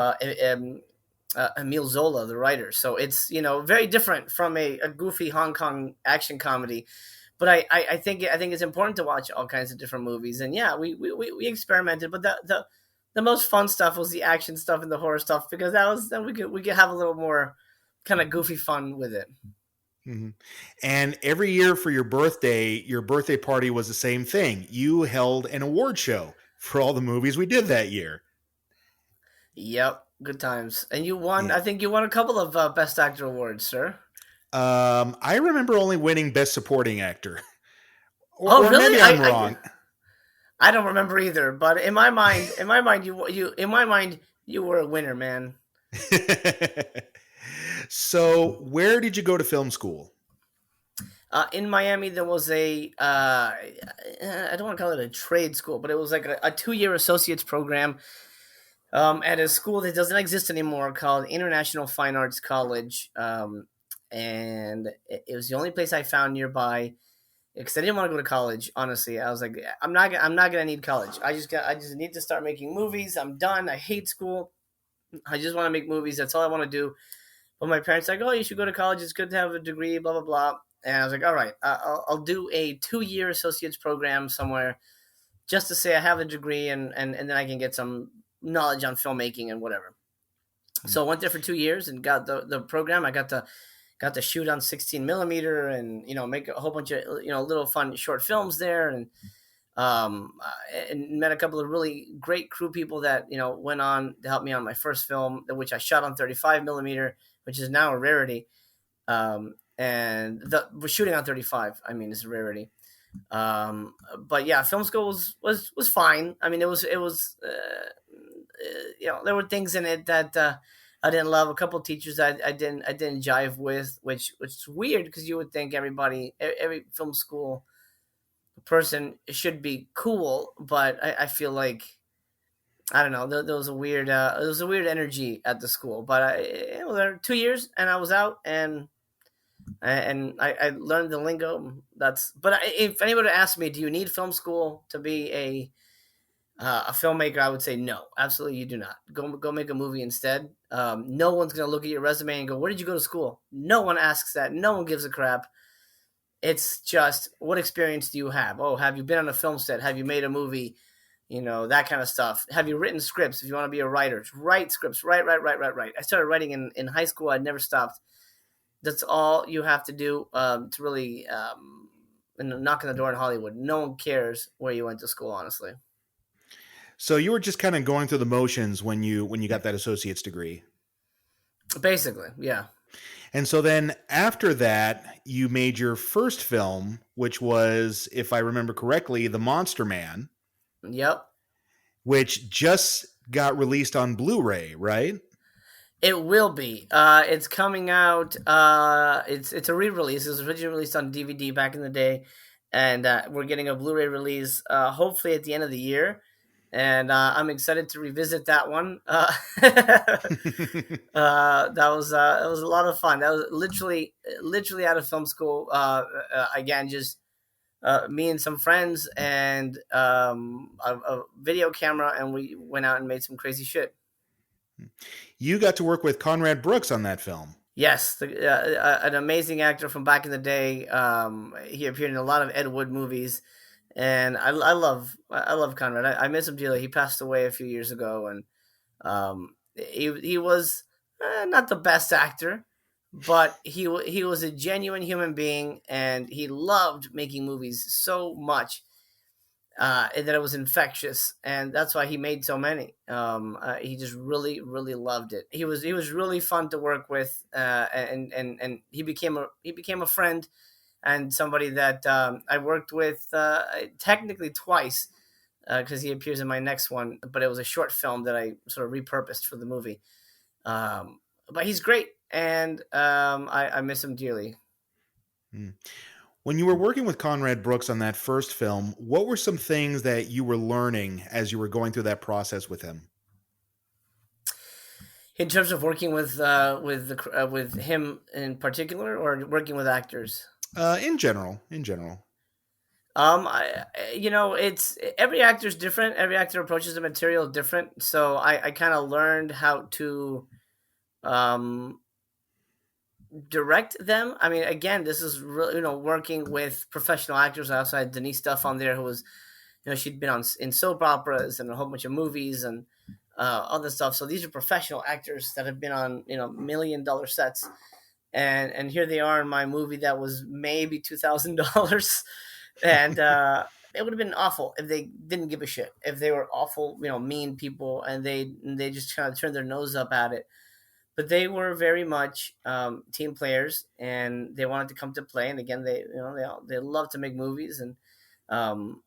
Emile Zola, the writer. So it's very different from a goofy Hong Kong action comedy. But I think it's important to watch all kinds of different movies. And yeah, we experimented, but the most fun stuff was the action stuff and the horror stuff, because then we could have a little more kind of goofy fun with it. Mhm. And every year for your birthday party was the same thing. You held an award show for all the movies we did that year. Yep, good times. And you won. Yeah. I think you won a couple of Best Actor awards, sir. I remember only winning Best Supporting Actor, Oh, or really? maybe I'm wrong. I don't remember either. But in my mind, you were a winner, man. So, where did you go to film school? In Miami, there was I don't want to call it a trade school, but it was like a 2-year associate's program at a school that doesn't exist anymore called International Fine Arts College. And it was the only place I found nearby because I didn't want to go to college. Honestly, I was like, I'm not gonna need college. I just need to start making movies. I'm done. I hate school. I just want to make movies. That's all I want to do. But my parents were like, oh, you should go to college. It's good to have a degree. Blah blah blah. And I was like, all right, I'll do a 2-year associate's program somewhere just to say I have a degree and then I can get some knowledge on filmmaking and whatever. So I went there for 2 years and got the program. I got to shoot on 16 millimeter and make a whole bunch of little fun short films there um, and met a couple of really great crew people that went on to help me on my first film, which I shot on 35 millimeter, which is now a rarity. And we're shooting on 35. I mean, it's a rarity. But yeah, film school was fine. I mean, it was there were things in it that I didn't love. A couple of teachers I didn't jive with, which is weird because you would think every film school person should be cool, but I feel like I don't know. There was a weird energy at the school. But I was there 2 years and I was out and I learned the lingo. If anybody asked me, do you need film school to be a filmmaker? I would say no, absolutely you do not. Go make a movie instead. No one's gonna look at your resume and go, where did you go to school? No one asks that. No one gives a crap. It's just, what experience do you have? Oh, have you been on a film set? Have you made a movie? That kind of stuff. Have you written scripts? If you want to be a writer, write scripts. Write. I started writing in high school. I never stopped. That's all you have to do to really knock on the door in Hollywood. No one cares where you went to school, honestly. So you were just kind of going through the motions when you got that associate's degree. Basically, yeah. And so then after that, you made your first film, which was, if I remember correctly, The Monster Man. Yep. Which just got released on Blu-ray, right? It will be. It's coming out. It's a re-release. It was originally released on DVD back in the day, and we're getting a Blu-ray release hopefully at the end of the year. And I'm excited to revisit that one. That was a lot of fun. That was literally out of film school. Again, just me and some friends and a video camera, and we went out and made some crazy shit. You got to work with Conrad Brooks on that film. Yes, an amazing actor from back in the day. He appeared in a lot of Ed Wood movies, and I love Conrad. I miss him dearly. He passed away a few years ago, and he was not the best actor, but he was a genuine human being, and he loved making movies so much and that it was infectious, and that's why he made so many. He just really loved it. He was really fun to work with, and he became a friend and somebody that I worked with technically twice because he appears in my next one, but it was a short film that I sort of repurposed for the movie. But he's great, and I miss him dearly. When you were working with Conrad Brooks on that first film, what were some things that you were learning as you were going through that process with him? In terms of working with him in particular, or working with actors? In general. It's every actor's different. Every actor approaches the material different. So I kind of learned how to direct them. I mean, again, this is really, working with professional actors. I also had Denise Duff on there, who was, she'd been in soap operas and a whole bunch of movies and other stuff. So these are professional actors that have been on, $1 million sets. and here they are in my movie that was maybe $2,000, and it would have been awful if they didn't give a shit. If they were awful, mean people, and they just kind of turned their nose up at it. But they were very much team players, and they wanted to come to play. And again, they love to make movies, and um,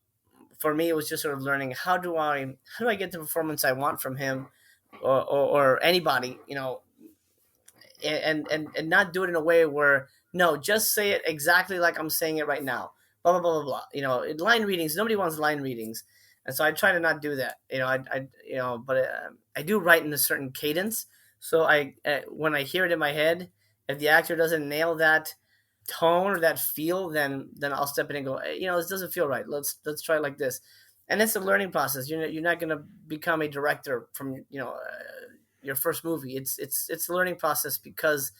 for me, it was just sort of learning how do I get the performance I want from him, or anybody, and not do it in a way where, no, just say it exactly like I'm saying it right now. Blah blah blah blah blah. Line readings. Nobody wants line readings, and so I try to not do that. But I do write in a certain cadence. So when I hear it in my head, if the actor doesn't nail that tone or that feel, then I'll step in and go, hey, this doesn't feel right. Let's try it like this. And it's a learning process. You're not going to become a director from your first movie. It's a learning process, because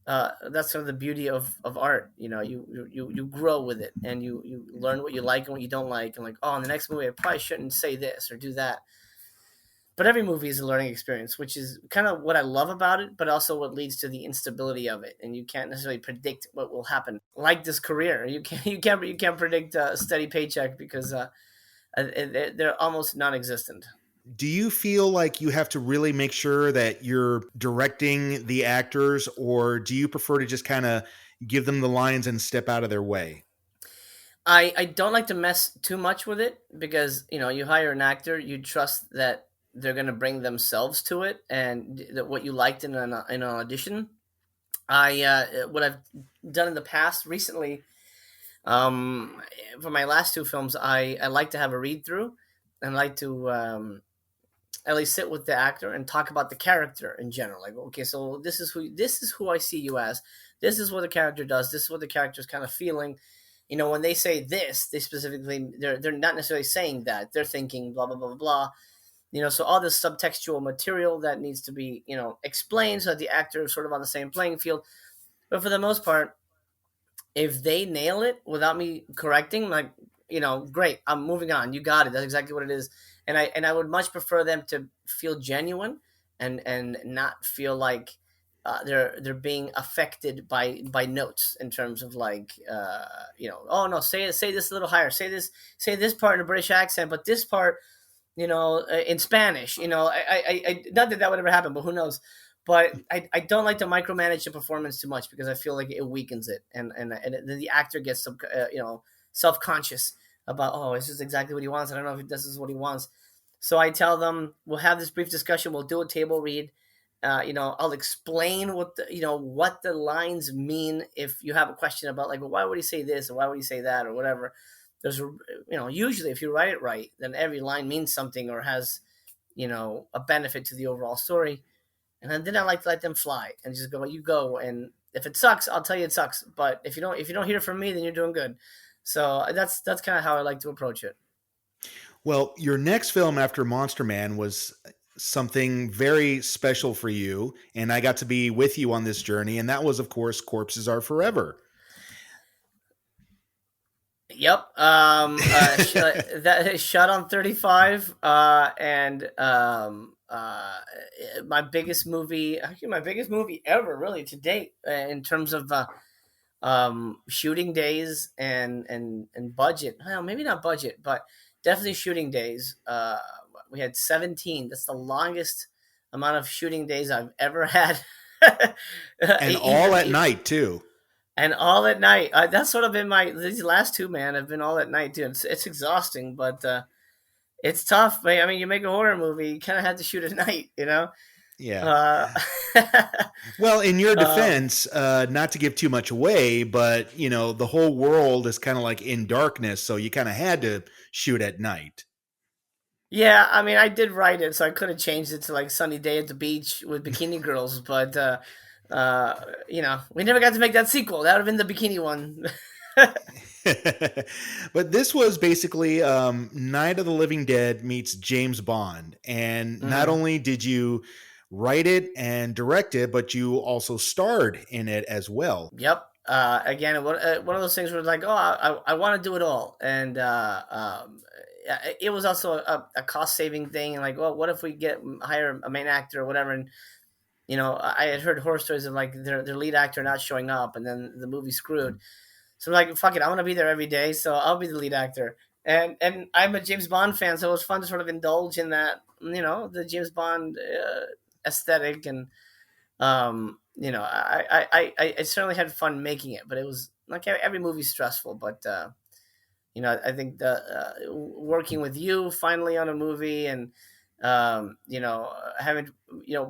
that's sort of the beauty of art. You grow with it, and you learn what you like and what you don't like, and like, oh, in the next movie I probably shouldn't say this or do that. But every movie is a learning experience, which is kind of what I love about it, but also what leads to the instability of it. And you can't necessarily predict what will happen. Like this career, you can't predict a steady paycheck, because they're almost non-existent. Do you feel like you have to really make sure that you're directing the actors, or do you prefer to just kind of give them the lines and step out of their way? I don't like to mess too much with it, because you hire an actor, you trust that they're going to bring themselves to it, and that what you liked in an audition. What I've done in the past recently, um, for my last two films, I like to have a read through, and like to at least sit with the actor and talk about the character in general. Like, okay, so this is who I see you as. This is what the character does. This is what the character is kind of feeling. When they say this, they're not necessarily saying that. They're thinking blah blah blah blah blah. So all this subtextual material that needs to be explained, so that the actor is sort of on the same playing field. But for the most part, if they nail it without me correcting, like, great, I'm moving on. You got it. That's exactly what it is. And I would much prefer them to feel genuine, and not feel like they're being affected by notes, in terms of like, oh no, say this a little higher, say this part in a British accent, but this part, in Spanish. I not that would ever happen, but who knows. But I don't like to micromanage the performance too much, because I feel like it weakens it, and the actor gets self conscious about, oh, this is exactly what he wants. I don't know if this is what he wants. So I tell them, we'll have this brief discussion. We'll do a table read. I'll explain what the lines mean. If you have a question about, like, well, why would he say this, or why would he say that, or whatever, there's usually, if you write it right, then every line means something, or has a benefit to the overall story. And then I like to let them fly and just go, you go, and if it sucks, I'll tell you it sucks. But if you don't hear from me, then you're doing good. So that's kind of how I like to approach it. Well, your next film after Monster Man was something very special for you, and I got to be with you on this journey, and that was, of course, Corpses Are Forever. Yep. That is shot on 35, and my biggest movie, actually my biggest movie ever, really, to date, in terms of shooting days and budget. Well, maybe not budget, but definitely shooting days. We had 17. That's the longest amount of shooting days I've ever had. And all at night too. And all at night. That's sort of been these last two, man, have been all at night too. It's exhausting, but it's tough. I mean, you make a horror movie, you kind of have to shoot at night, Yeah. Well, in your defense, not to give too much away, but the whole world is kind of like in darkness, so you kind of had to shoot at night. Yeah, I mean, I did write it, so I could have changed it to like sunny day at the beach with bikini girls, but we never got to make that sequel. That would have been the bikini one. But this was basically Night of the Living Dead meets James Bond, and not only did you write it and direct it, but you also starred in it as well. Yep. Again, one of those things where like, oh, I want to do it all, and it was also a cost saving thing. And like, well, what if we hire a main actor or whatever? And I had heard horror stories of like their lead actor not showing up, and then the movie screwed. So I'm like, fuck it, I want to be there every day, so I'll be the lead actor. And I'm a James Bond fan, so it was fun to sort of indulge in that, the James Bond aesthetic, and I certainly had fun making it, but it was like every movie's stressful. But I think the working with you finally on a movie, and having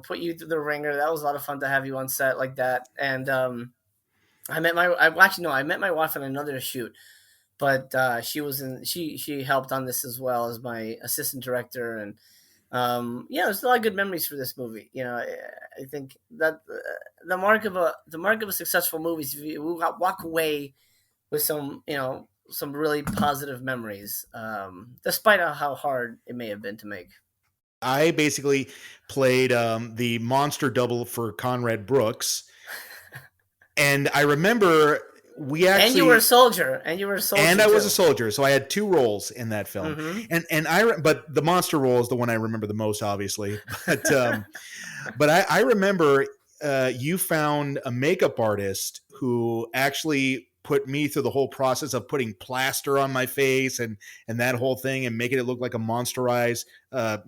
put you through the ringer, that was a lot of fun to have you on set like that. And I met my wife on another shoot, but she helped on this as well as my assistant director. And there's a lot of good memories for this movie. I think that the mark of a successful movie is if you walk away with some really positive memories, despite how hard it may have been to make. I basically played the monster double for Conrad Brooks, and I remember and you were a soldier, and I was a soldier, so I had two roles in that film. Mm-hmm. But the monster role is the one I remember the most, obviously. But I remember you found a makeup artist who actually put me through the whole process of putting plaster on my face and that whole thing and making it look like a monsterized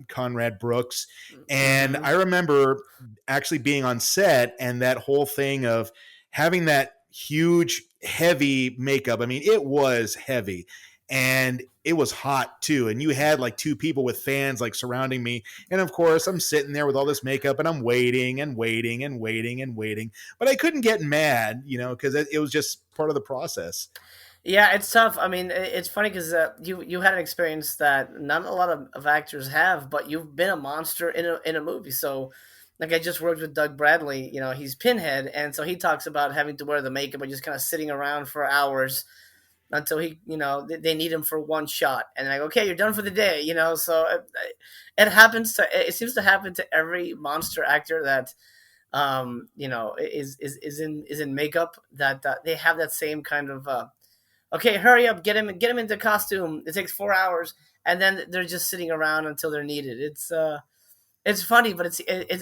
Conrad Brooks. And Mm-hmm. I remember actually being on set and that whole thing of having that huge, heavy makeup. I mean, it was heavy and it was hot too. And you had like two people with fans like surrounding me. And of course, I'm sitting there with all this makeup and I'm waiting and waiting and waiting and waiting. But I couldn't get mad, because it was just part of the process. Yeah, it's tough. I mean, it's funny because you had an experience that not a lot of actors have, but you've been a monster in a movie. So, like, I just worked with Doug Bradley. He's Pinhead, and so he talks about having to wear the makeup and just kind of sitting around for hours until they need him for one shot, and they're like, okay, you're done for the day. So it seems to happen to every monster actor that is in makeup, that they have that same kind of okay, hurry up, get him into costume. It takes 4 hours, and then they're just sitting around until they're needed. It's funny, but it's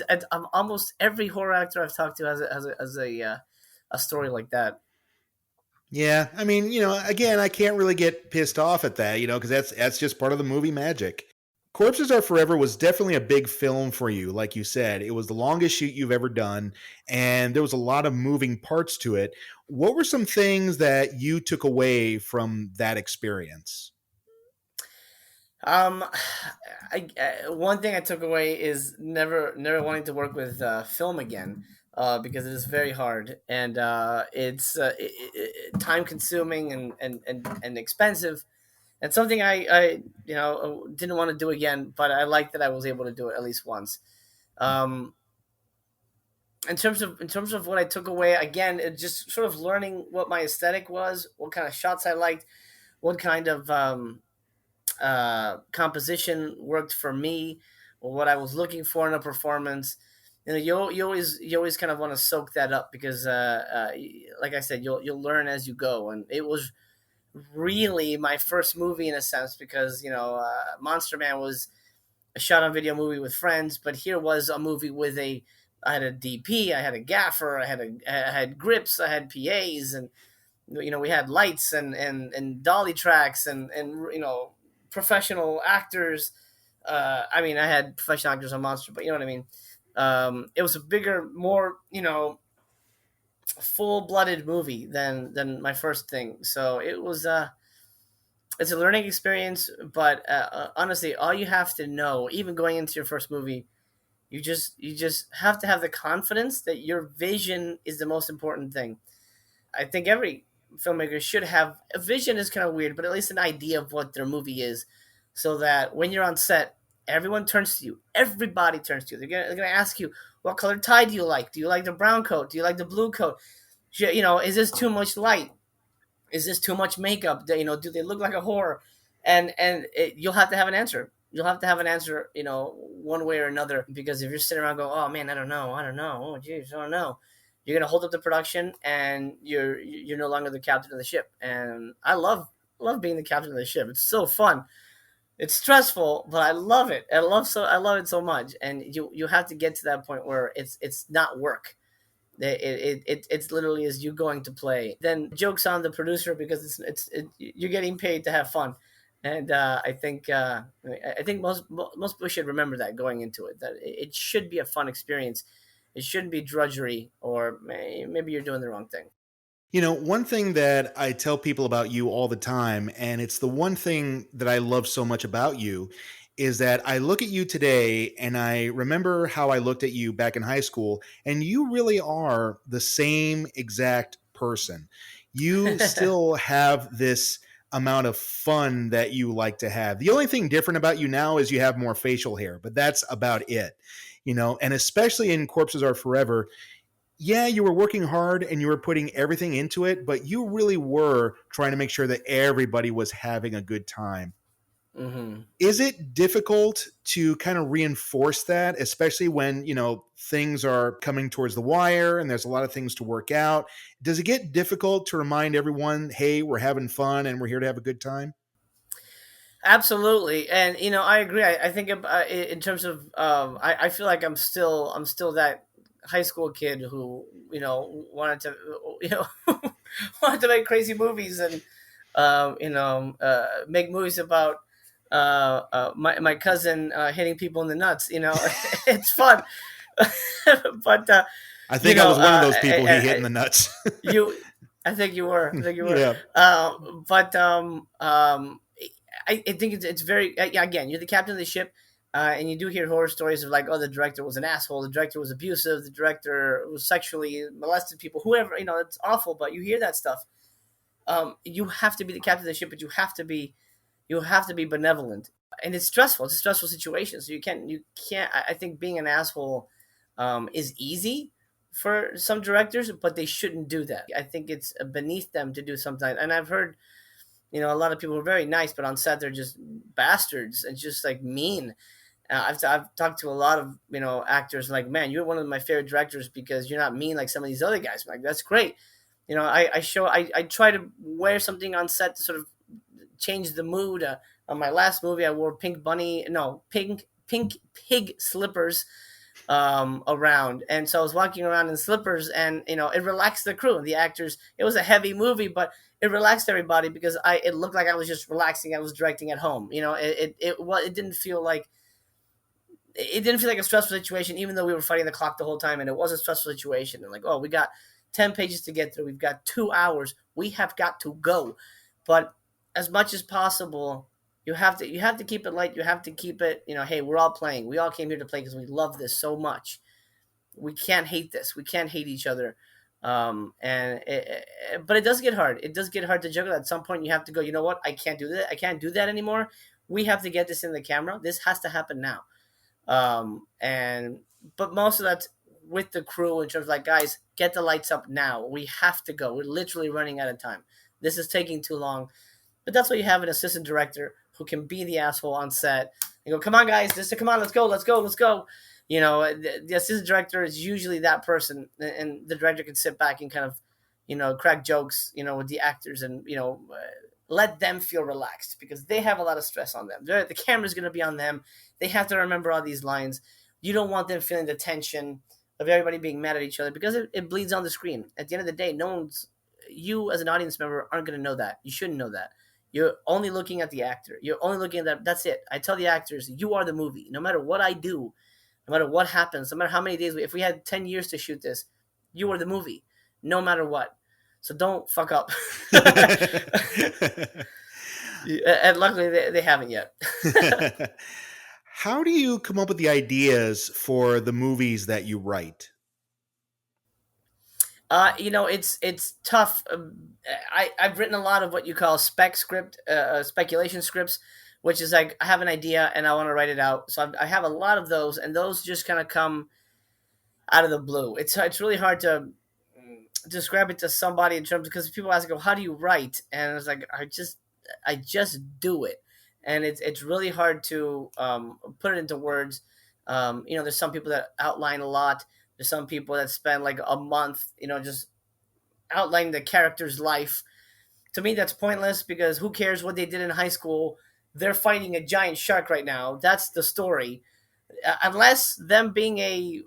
almost every horror actor I've talked to has a story like that. Yeah, I mean, again, I can't really get pissed off at that, because that's just part of the movie magic. Corpses Are Forever was definitely a big film for you, like you said. It was the longest shoot you've ever done, and there was a lot of moving parts to it. What were some things that you took away from that experience? Um, one thing I took away is never wanting to work with film again, because it is very hard, and it's time consuming and expensive, and something I didn't want to do again, but I like that I was able to do it at least once. Um, in terms of what I took away, again, it just sort of learning what my aesthetic was, what kind of shots I liked, what kind of composition worked for me, or what I was looking for in a performance. You always kind of want to soak that up, because like I said, you'll learn as you go. And it was really my first movie in a sense, because Monster Man was a shot on video movie with friends, but here was a movie with I had a DP, I had a gaffer, I had grips, I had PAs, and we had lights and dolly tracks, and professional actors. I mean, I had professional actors on Monster, but you know what I mean. It was a bigger, more full-blooded movie than my first thing. So it's a learning experience. But honestly, all you have to know, even going into your first movie, you just have to have the confidence that your vision is the most important thing. I think every filmmaker should have a vision. Is kind of weird, but at least an idea of what their movie is, so that when you're on set, everyone turns to you. Everybody turns to you. They're gonna ask you, what color tie do you like? Do you like the brown coat? Do you like the blue coat? Is this too much light? Is this too much makeup? Do they look like a horror? And you'll have to have an answer. You'll have to have an answer, one way or another. Because if you're sitting around going, "Oh man, I don't know, oh geez, I don't know," you're gonna hold up the production, and you're no longer the captain of the ship. And I love being the captain of the ship. It's so fun. It's stressful, but I love it. I love it so much. And you have to get to that point where it's not work. It's literally is you going to play. Then jokes on the producer because you're getting paid to have fun. And I think most people should remember that going into it, that it should be a fun experience. It shouldn't be drudgery, or maybe you're doing the wrong thing. You know, one thing that I tell people about you all the time, and it's the one thing that I love so much about you, is that I look at you today and I remember how I looked at you back in high school, and you really are the same exact person. You still have this amount of fun that you like to have. The only thing different about you now is you have more facial hair, but that's about it. You know, and especially in Corpses Are Forever, yeah, you were working hard and you were putting everything into it, but you really were trying to make sure that everybody was having a good time. Mm-hmm. Is it difficult to kind of reinforce that, especially when, you know, things are coming towards the wire and there's a lot of things to work out? Does it get difficult to remind everyone, hey, we're having fun and we're here to have a good time? Absolutely, and I agree. I think in terms of I feel like I'm still that high school kid who wanted to wanted to make crazy movies and make movies about my cousin hitting people in the nuts. It's fun, but I think I was one of those people he hit in the nuts. you, I think you were. I think you were. Yeah. But I think it's very yeah. Again, you're the captain of the ship, and you do hear horror stories of like, oh, the director was an asshole, the director was abusive, the director was sexually molested people, whoever. It's awful, but you hear that stuff. You have to be the captain of the ship, but you have to be benevolent, and it's stressful. It's a stressful situation, so you can't. I think being an asshole is easy for some directors, but they shouldn't do that. I think it's beneath them to do sometimes. And I've heard, a lot of people are very nice, but on set they're just bastards and just like mean. I've talked to a lot of actors like, man, you're one of my favorite directors because you're not mean like some of these other guys. I'm like, that's great. I try to wear something on set to sort of change the mood. On my last movie, I wore pink pig slippers around, and so I was walking around in slippers, and it relaxed the crew and the actors. It was a heavy movie, but it relaxed everybody because it looked like I was just relaxing. I was directing at home. It didn't feel like a stressful situation, even though we were fighting the clock the whole time, and it was a stressful situation. And like, oh, we got 10 pages to get through. We've got 2 hours. We have got to go. But as much as possible, you have to keep it light. You have to keep it, hey, we're all playing. We all came here to play because we love this so much. We can't hate this. We can't hate each other. But it does get hard. It does get hard to juggle. At some point, you have to go, you know what? I can't do that. I can't do that anymore. We have to get this in the camera. This has to happen now. But most of that's with the crew in terms of like, guys, get the lights up now. We have to go. We're literally running out of time. This is taking too long. But that's why you have an assistant director who can be the asshole on set and go, come on, guys, come on, let's go. The assistant director is usually that person, and the director can sit back and kind of, crack jokes, with the actors and, let them feel relaxed because they have a lot of stress on them. The camera's going to be on them. They have to remember all these lines. You don't want them feeling the tension of everybody being mad at each other because it bleeds on the screen. At the end of the day, you as an audience member aren't going to know that. You shouldn't know that. You're only looking at the actor. You're only looking at that. That's it. I tell the actors, you are the movie. No matter what I do, no matter what happens, no matter how many days, if we had 10 years to shoot this, you are the movie, no matter what. So don't fuck up. And luckily they haven't yet. How do you come up with the ideas for the movies that you write? It's tough. I've written a lot of what you call speculation scripts, which is like I have an idea and I want to write it out. So I have a lot of those, and those just kind of come out of the blue. It's really hard to describe it to somebody in terms because people ask, "Go, how do you write?" And it's like I just do it, and it's really hard to put it into words. There's some people that outline a lot. There's some people that spend like a month, just outlining the character's life. To me, that's pointless because who cares what they did in high school? they're fighting a giant shark right now. That's the story. Unless them being a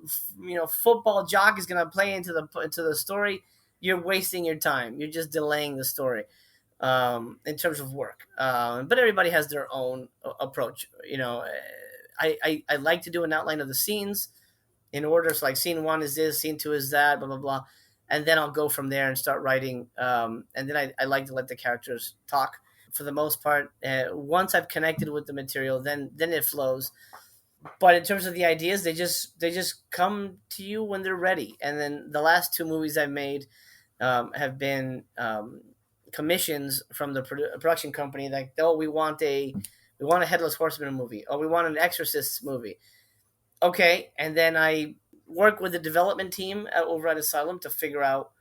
football jock is going to play into the story, you're wasting your time. You're just delaying the story in terms of work. But everybody has their own approach. I like to do an outline of the scenes in order. So like scene one is this, scene two is that, blah blah blah, and then I'll go from there and start writing. And then I like to let the characters talk for the most part. Once I've connected with the material, then it flows. But in terms of the ideas, they just come to you when they're ready. And then the last two movies I've made have been commissions from the production company. Like, oh, we want a Headless Horseman movie. Oh, we want an Exorcists movie. Okay, and then I work with the development team over at Asylum to figure out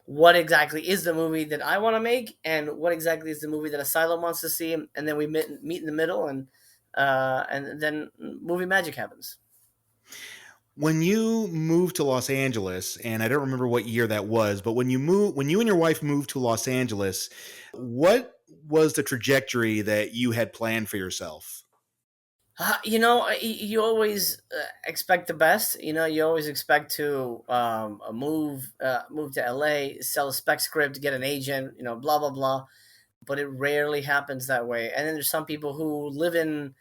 what exactly is the movie that I want to make and what exactly is the movie that Asylum wants to see, and then we meet in the middle, and then movie magic happens. When you moved to Los Angeles, and I don't remember what year that was, but when you and your wife moved to Los Angeles, what was the trajectory that you had planned for yourself? You always expect the best. You always expect to move to LA, sell a spec script, get an agent, blah blah blah. But it rarely happens that way. And then there's some people who live in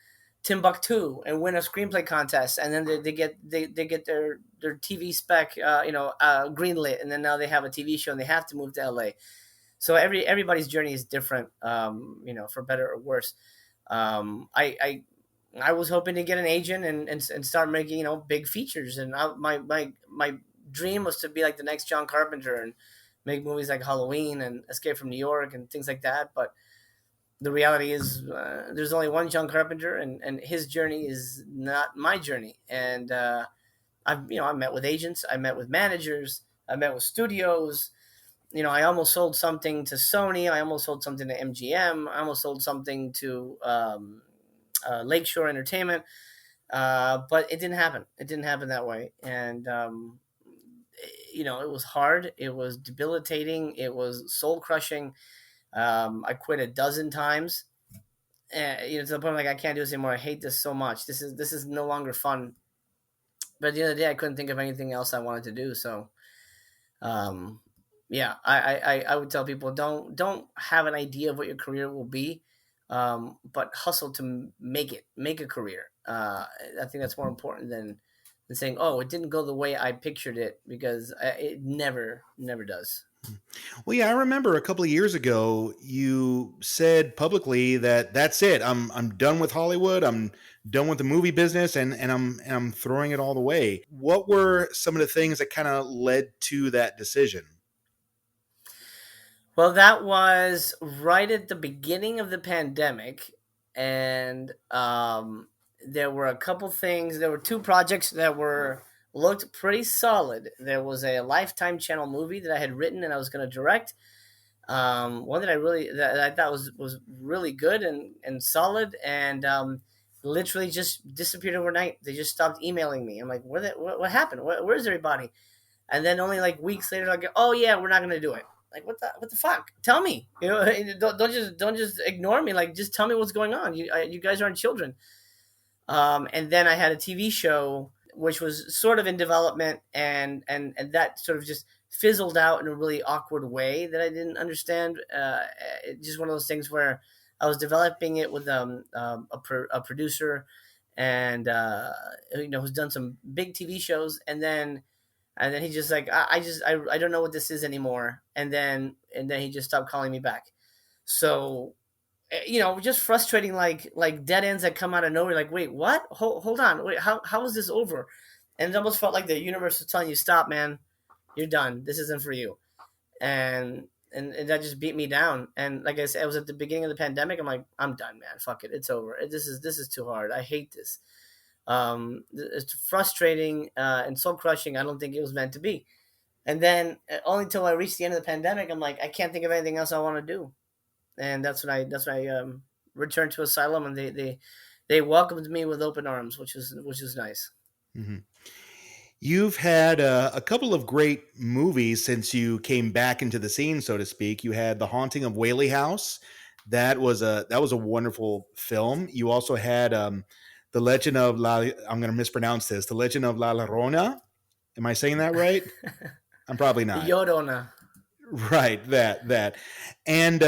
Timbuktu and win a screenplay contest, and then they get their TV spec, greenlit, and then now they have a TV show and they have to move to LA. So everybody's journey is different, for better or worse. I was hoping to get an agent and start making big features, and my dream was to be like the next John Carpenter and make movies like Halloween and Escape from New York and things like that. But the reality is there's only one John Carpenter, and his journey is not my journey. And I've met with agents, I met with managers, I met with studios. I almost sold something to Sony, I almost sold something to MGM, I almost sold something to Lakeshore Entertainment, but it didn't happen. It didn't happen that way, and it was hard. It was debilitating. It was soul crushing. I quit a dozen times, to the point like I can't do this anymore. I hate this so much. This is no longer fun. But at the end of the day, I couldn't think of anything else I wanted to do. So, I would tell people don't have an idea of what your career will be. But hustle to make a career. I think that's more important than saying, "Oh, it didn't go the way I pictured it," because it never does. Well, yeah, I remember a couple of years ago you said publicly that that's it. I'm done with Hollywood. I'm done with the movie business, and I'm throwing it all away. What were some of the things that kind of led to that decision? Well, that was right at the beginning of the pandemic, and there were a couple things. There were two projects that looked pretty solid. There was a Lifetime Channel movie that I had written and I was going to direct. One that I thought was really good and solid, and literally just disappeared overnight. They just stopped emailing me. I'm like, what happened? Where's everybody? And then only like weeks later, I go, oh yeah, we're not going to do it. Like, what the fuck? Tell me, don't just ignore me. Like, just tell me what's going on. You guys aren't children. And then I had a TV show which was sort of in development, and that sort of just fizzled out in a really awkward way that I didn't understand. Just one of those things where I was developing it with a producer, and who's done some big TV shows, and then he's just like, I don't know what this is anymore. And then he just stopped calling me back. So, just frustrating, like dead ends that come out of nowhere. Like, wait, what? Hold on. Wait, how is this over? And it almost felt like the universe was telling you, stop, man. You're done. This isn't for you. And that just beat me down. And like I said, it was at the beginning of the pandemic. I'm like, I'm done, man. Fuck it. It's over. This is too hard. I hate this. It's frustrating and soul crushing. I don't think it was meant to be. And then only until I reached the end of the pandemic, I'm like, I can't think of anything else I want to do. And that's when I returned to Asylum, and they welcomed me with open arms, which is nice. Mm-hmm. You've had a couple of great movies since you came back into the scene, so to speak. You had The Haunting of Whaley House That was a wonderful film. You also had the Legend of La. I'm going to mispronounce this. The Legend of La Llorona. Am I saying that right? I'm probably not. Llorona. Right, and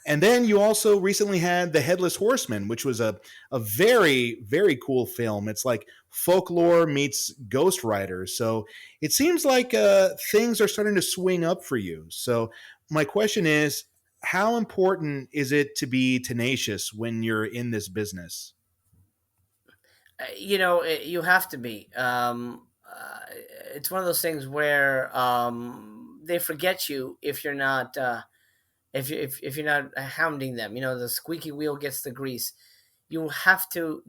and then you also recently had the Headless Horseman, which was a very cool film. It's like folklore meets Ghost Rider. So it seems like things are starting to swing up for you. So my question is, how important is it to be tenacious when you're in this business? You have to be. It's one of those things where they forget you if you're not if you're not hounding them. The squeaky wheel gets the grease. You have to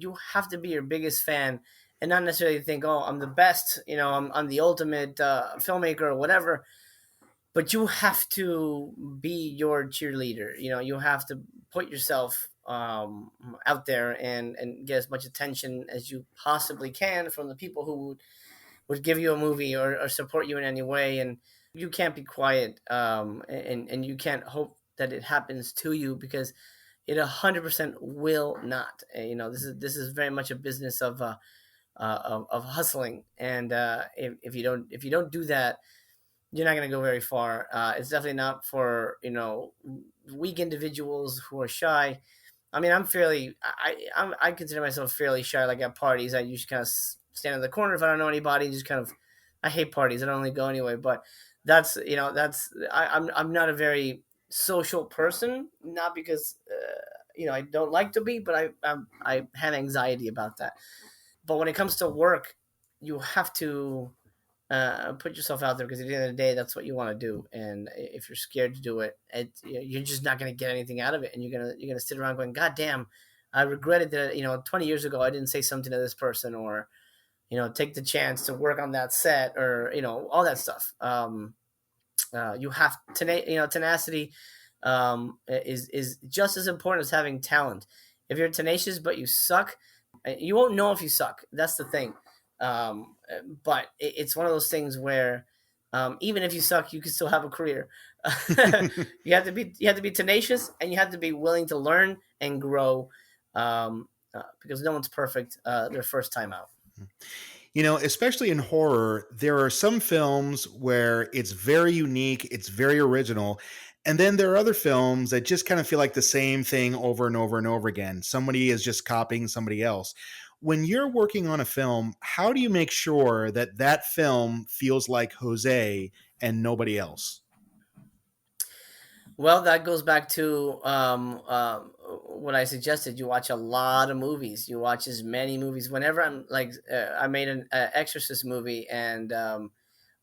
be your biggest fan, and not necessarily think, oh, I'm the best. I'm the ultimate filmmaker or whatever. But you have to be your cheerleader. You have to put yourself out there and get as much attention as you possibly can from the people who would give you a movie or support you in any way. And you can't be quiet, and you can't hope that it happens to you, because it 100% will not. This is very much a business of hustling, and if you don't do that, you're not going to go very far. It's definitely not for weak individuals who are shy. I mean, I consider myself fairly shy. Like at parties, I usually kind of stand in the corner if I don't know anybody. Just kind of, I hate parties. I don't really go anyway. But I'm not a very social person. Not because I don't like to be, but I have anxiety about that. But when it comes to work, you have to put yourself out there, because at the end of the day, that's what you want to do. And if you're scared to do it, you're just not going to get anything out of it, and you're gonna sit around going, God damn, I regretted that. 20 years ago I didn't say something to this person, or take the chance to work on that set, or all that stuff. You have tenacity is just as important as having talent. If you're tenacious but you suck, you won't know if you suck. That's the thing. But it's one of those things where even if you suck, you can still have a career. You have to be tenacious, and you have to be willing to learn and grow, because no one's perfect their first time out. Especially in horror, there are some films where it's very unique, it's very original. And then there are other films that just kind of feel like the same thing over and over and over again. Somebody is just copying somebody else. When you're working on a film, how do you make sure that that film feels like Jose and nobody else? Well, that goes back to what I suggested. You watch a lot of movies. You watch as many movies. Whenever I made an Exorcist movie, and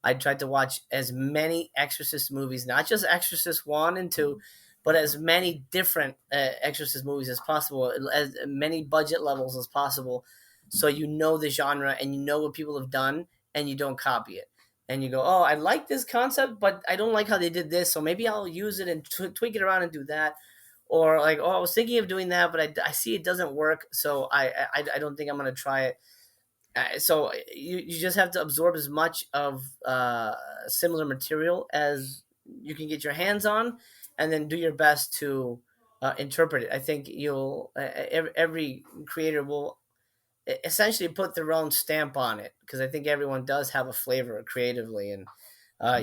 I tried to watch as many Exorcist movies, not just Exorcist 1 and 2, but as many different Exorcist movies as possible, as many budget levels as possible, so you know the genre and you know what people have done, and you don't copy it. And you go, oh, I like this concept, but I don't like how they did this, so maybe I'll use it and tweak it around and do that. Or like, oh, I was thinking of doing that, but I see it doesn't work, so I don't think I'm going to try it. So you just have to absorb as much of similar material as you can get your hands on, and then do your best to interpret it. I think every creator will essentially put their own stamp on it, because I think everyone does have a flavor creatively, and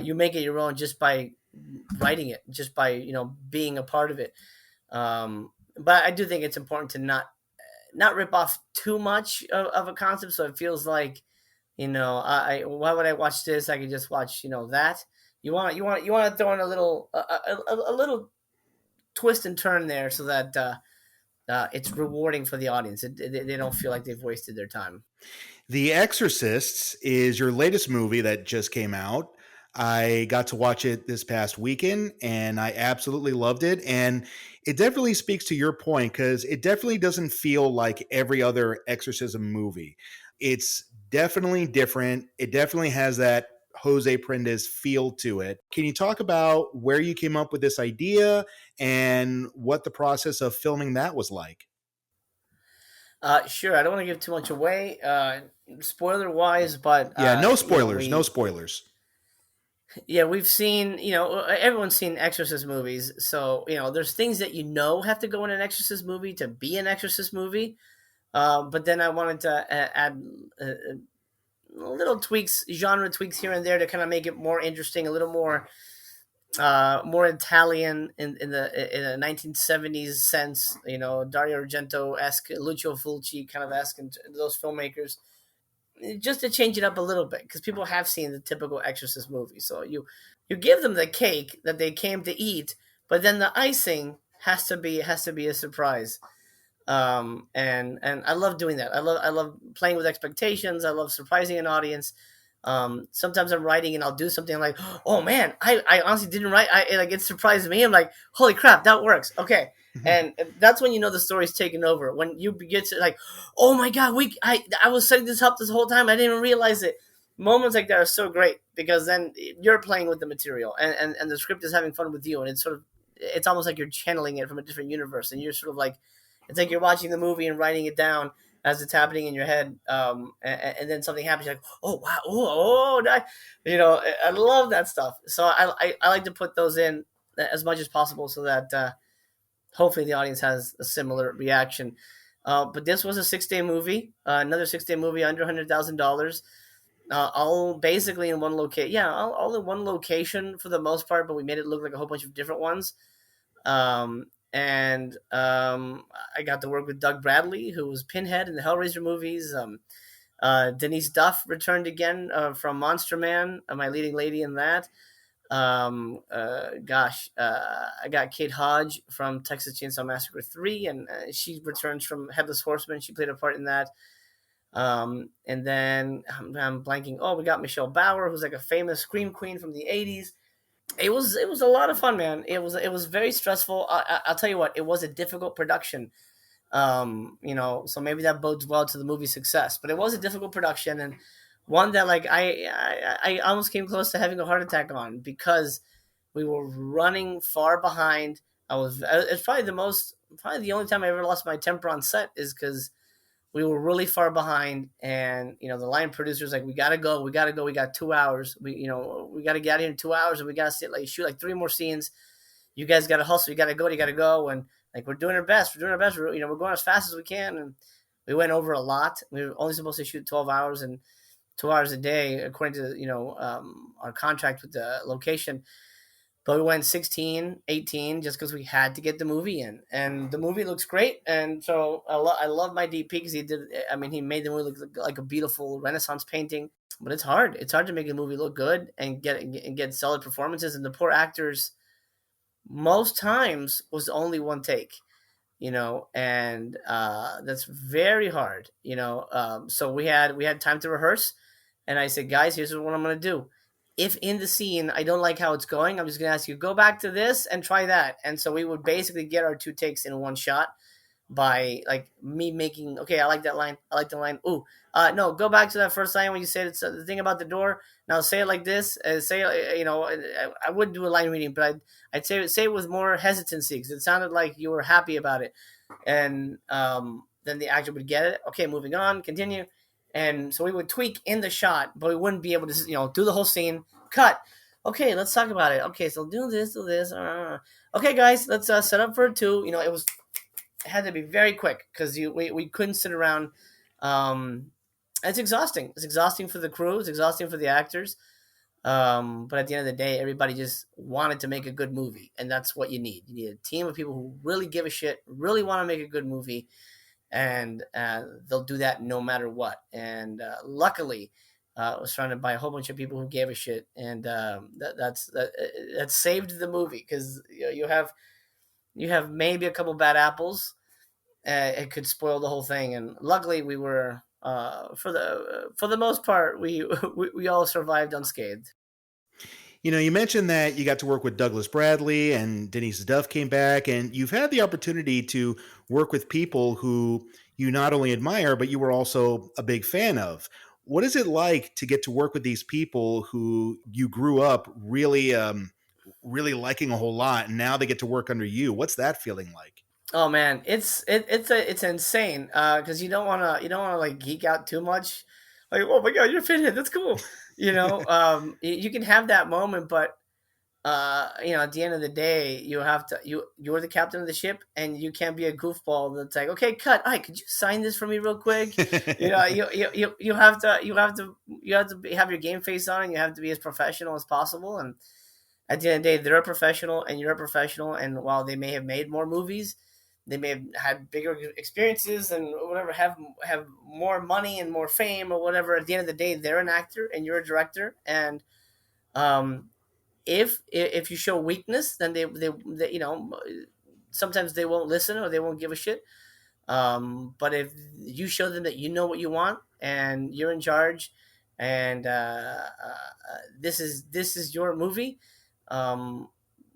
you make it your own just by writing it, just by being a part of it. But I do think it's important to not rip off too much of a concept, so it feels like why would I watch this? I could just watch that. You want to throw in a little twist and turn there, so that it's rewarding for the audience. They don't feel like they've wasted their time. The Exorcists is your latest movie that just came out. I got to watch it this past weekend and I absolutely loved it. And it definitely speaks to your point, because it definitely doesn't feel like every other exorcism movie. It's definitely different. It definitely has that Jose Prendes feel to it. Can you talk about where you came up with this idea and what the process of filming that was like? Sure. I don't want to give too much away, spoiler wise, but Yeah, no spoilers, no we spoilers. Yeah, we've seen, everyone's seen Exorcist movies. So, there's things that have to go in an Exorcist movie to be an Exorcist movie. But then I wanted to add little tweaks, genre tweaks here and there to kind of make it more interesting, a little more Italian in a 1970s sense, Dario Argento esque, Lucio Fulci kind of esque, and those filmmakers, just to change it up a little bit because people have seen the typical Exorcist movie. So you give them the cake that they came to eat, but then the icing has to be a surprise. And I love doing that. I love playing with expectations. I love surprising an audience. Sometimes I'm writing and I'll do something like, oh man, I honestly didn't write. Like it surprised me. I'm like, holy crap, that works. Okay. And that's when the story's taken over. When you get to like, oh my god, I was setting this up this whole time. I didn't even realize it. Moments like that are so great because then you're playing with the material and the script is having fun with you, and it's almost like you're channeling it from a different universe, and you're sort of like, it's like you're watching the movie and writing it down as it's happening in your head, and then something happens. You're like, oh wow, I love that stuff. So I like to put those in as much as possible so that hopefully the audience has a similar reaction. But this was a 6-day movie, another 6-day movie under $100,000. All basically in one location. Yeah, all in one location for the most part, but we made it look like a whole bunch of different ones. And I got to work with Doug Bradley, who was Pinhead in the Hellraiser movies. Denise Duff returned again from Monster Man, my leading lady in that. I got Kate Hodge from Texas Chainsaw Massacre 3, and she returns from Headless Horseman. She played a part in that. And then I'm blanking. Oh, we got Michelle Bauer, who's like a famous scream queen from the 80s. It was a lot of fun, man. It was very stressful. I'll tell you what, it was a difficult production. So maybe that bodes well to the movie's success. But it was a difficult production, and one that like I almost came close to having a heart attack on because we were running far behind. It's probably the only time I ever lost my temper on set is because we were really far behind, and the line producer's like, we gotta go, we got 2 hours, we gotta get out here in 2 hours, and we gotta shoot like 3 more scenes. You guys gotta hustle, you gotta go, and like we're doing our best, we're going as fast as we can, and we went over a lot. We were only supposed to shoot 12 hours and 2 hours a day according to our contract with the location. But we went 16, 18 just because we had to get the movie in. And the movie looks great. And so I love my DP because he made the movie look like a beautiful Renaissance painting. But it's hard. It's hard to make a movie look good and get solid performances. And the poor actors, most times, was only one take, and that's very hard, So we had time to rehearse. And I said, guys, here's what I'm going to do. If in the scene I don't like how it's going, I'm just going to ask you, go back to this and try that. And so we would basically get our 2 takes in one shot by like me making, okay, I like that line. I like the line. Ooh, no, go back to that first line when you said it's the thing about the door. Now say it like this. I wouldn't do a line reading, but I'd say it with more hesitancy because it sounded like you were happy about it. And then the actor would get it. Okay, moving on, continue. And so we would tweak in the shot, but we wouldn't be able to, do the whole scene. Cut. Okay, let's talk about it. Okay, so do this. Okay, guys, let's set up for a 2. It had to be very quick because we couldn't sit around. It's exhausting. It's exhausting for the crew. It's exhausting for the actors. But at the end of the day, everybody just wanted to make a good movie, and that's what you need. You need a team of people who really give a shit, really want to make a good movie, and they'll do that no matter what. And luckily, I was surrounded by a whole bunch of people who gave a shit, and that saved the movie because you have maybe a couple bad apples. It could spoil the whole thing, and luckily we were for the most part we all survived unscathed. You mentioned that you got to work with Douglas Bradley and Denise Duff came back, and you've had the opportunity to work with people who you not only admire, but you were also a big fan of. What is it like to get to work with these people who you grew up really liking a whole lot, and now they get to work under you? What's that feeling like? Oh man, it's insane because you don't want to like geek out too much. Like, oh my god, you're Pinhead, that's cool. You can have that moment, but at the end of the day, you're the captain of the ship, and you can't be a goofball that's like, okay, cut. All right, could you sign this for me real quick? You have your game face on, and you have to be as professional as possible. And at the end of the day, they're a professional, and you're a professional. And while they may have made more movies, they may have had bigger experiences and whatever, have more money and more fame or whatever. At the end of the day, they're an actor, and you're a director, and um, if you show weakness, then they sometimes they won't listen or they won't give a shit. But if you show them that you know what you want and you're in charge, and this is your movie, um,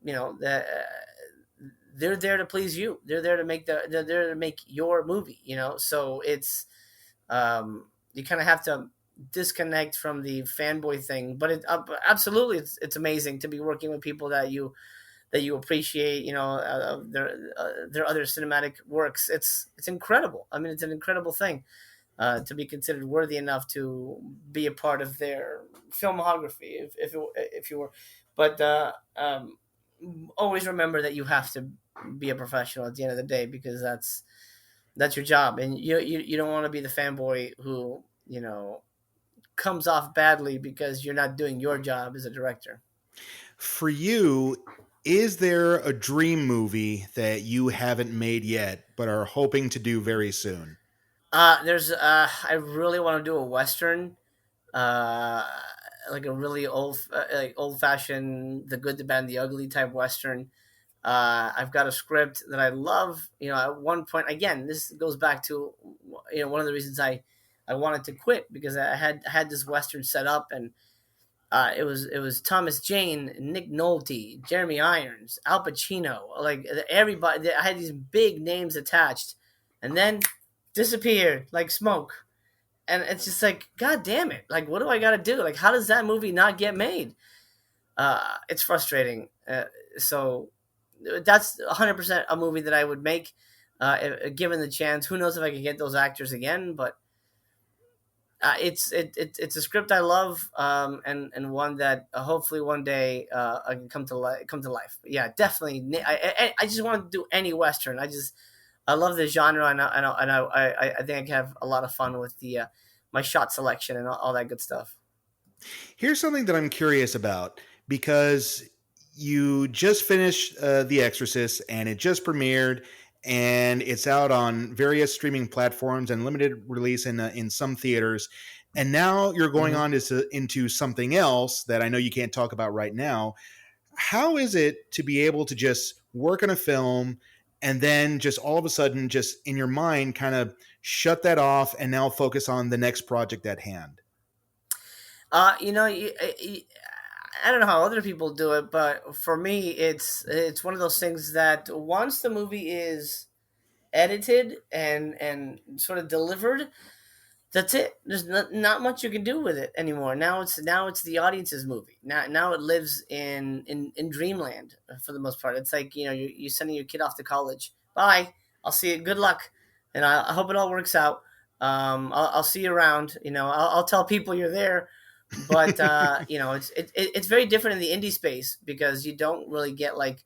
that they're there to please you. They're there to make your movie. So it's you kind of have to disconnect from the fanboy thing. But absolutely, it's amazing to be working with people that you appreciate. Their other cinematic works. It's incredible. I mean, it's an incredible thing to be considered worthy enough to be a part of their filmography, if you were. But always remember that you have to be a professional at the end of the day, because that's your job, and you don't want to be the fanboy who comes off badly because you're not doing your job as a director. For you, is there a dream movie that you haven't made yet but are hoping to do very soon? There's I really want to do a western, uh, like a really old fashioned, the good, the bad, and the ugly type western. I've got a script that I love. At one point, again, this goes back to one of the reasons I wanted to quit, because I had this western set up, and it was Thomas Jane, Nick Nolte, Jeremy Irons, Al Pacino, like everybody. I had these big names attached, and then disappeared like smoke. And it's just like, God damn it! Like, what do I got to do? Like, how does that movie not get made? It's frustrating. So that's 100% a movie that I would make, given the chance. Who knows if I could get those actors again? But it's a script I love, and one that hopefully one day I can come to life. Yeah, definitely. I just want to do any western. I love the genre, and I think I can have a lot of fun with the my shot selection and all that good stuff. Here's something that I'm curious about, because you just finished The Exorcist and it just premiered and it's out on various streaming platforms and limited release in some theaters. And now you're going Hmm. on into something else that I know you can't talk about right now. How is it to be able to just work on a film and then just all of a sudden, just in your mind, kind of shut that off and now focus on the next project at hand? I don't know how other people do it, but for me, it's one of those things that once the movie is edited and sort of delivered, that's it. There's not much you can do with it anymore. Now it's the audience's movie. Now it lives in dreamland for the most part. It's like you're sending your kid off to college. Bye. I'll see you. Good luck, and I hope it all works out. I'll see you around. I'll tell people you're there, but it's very different in the indie space, because you don't really get like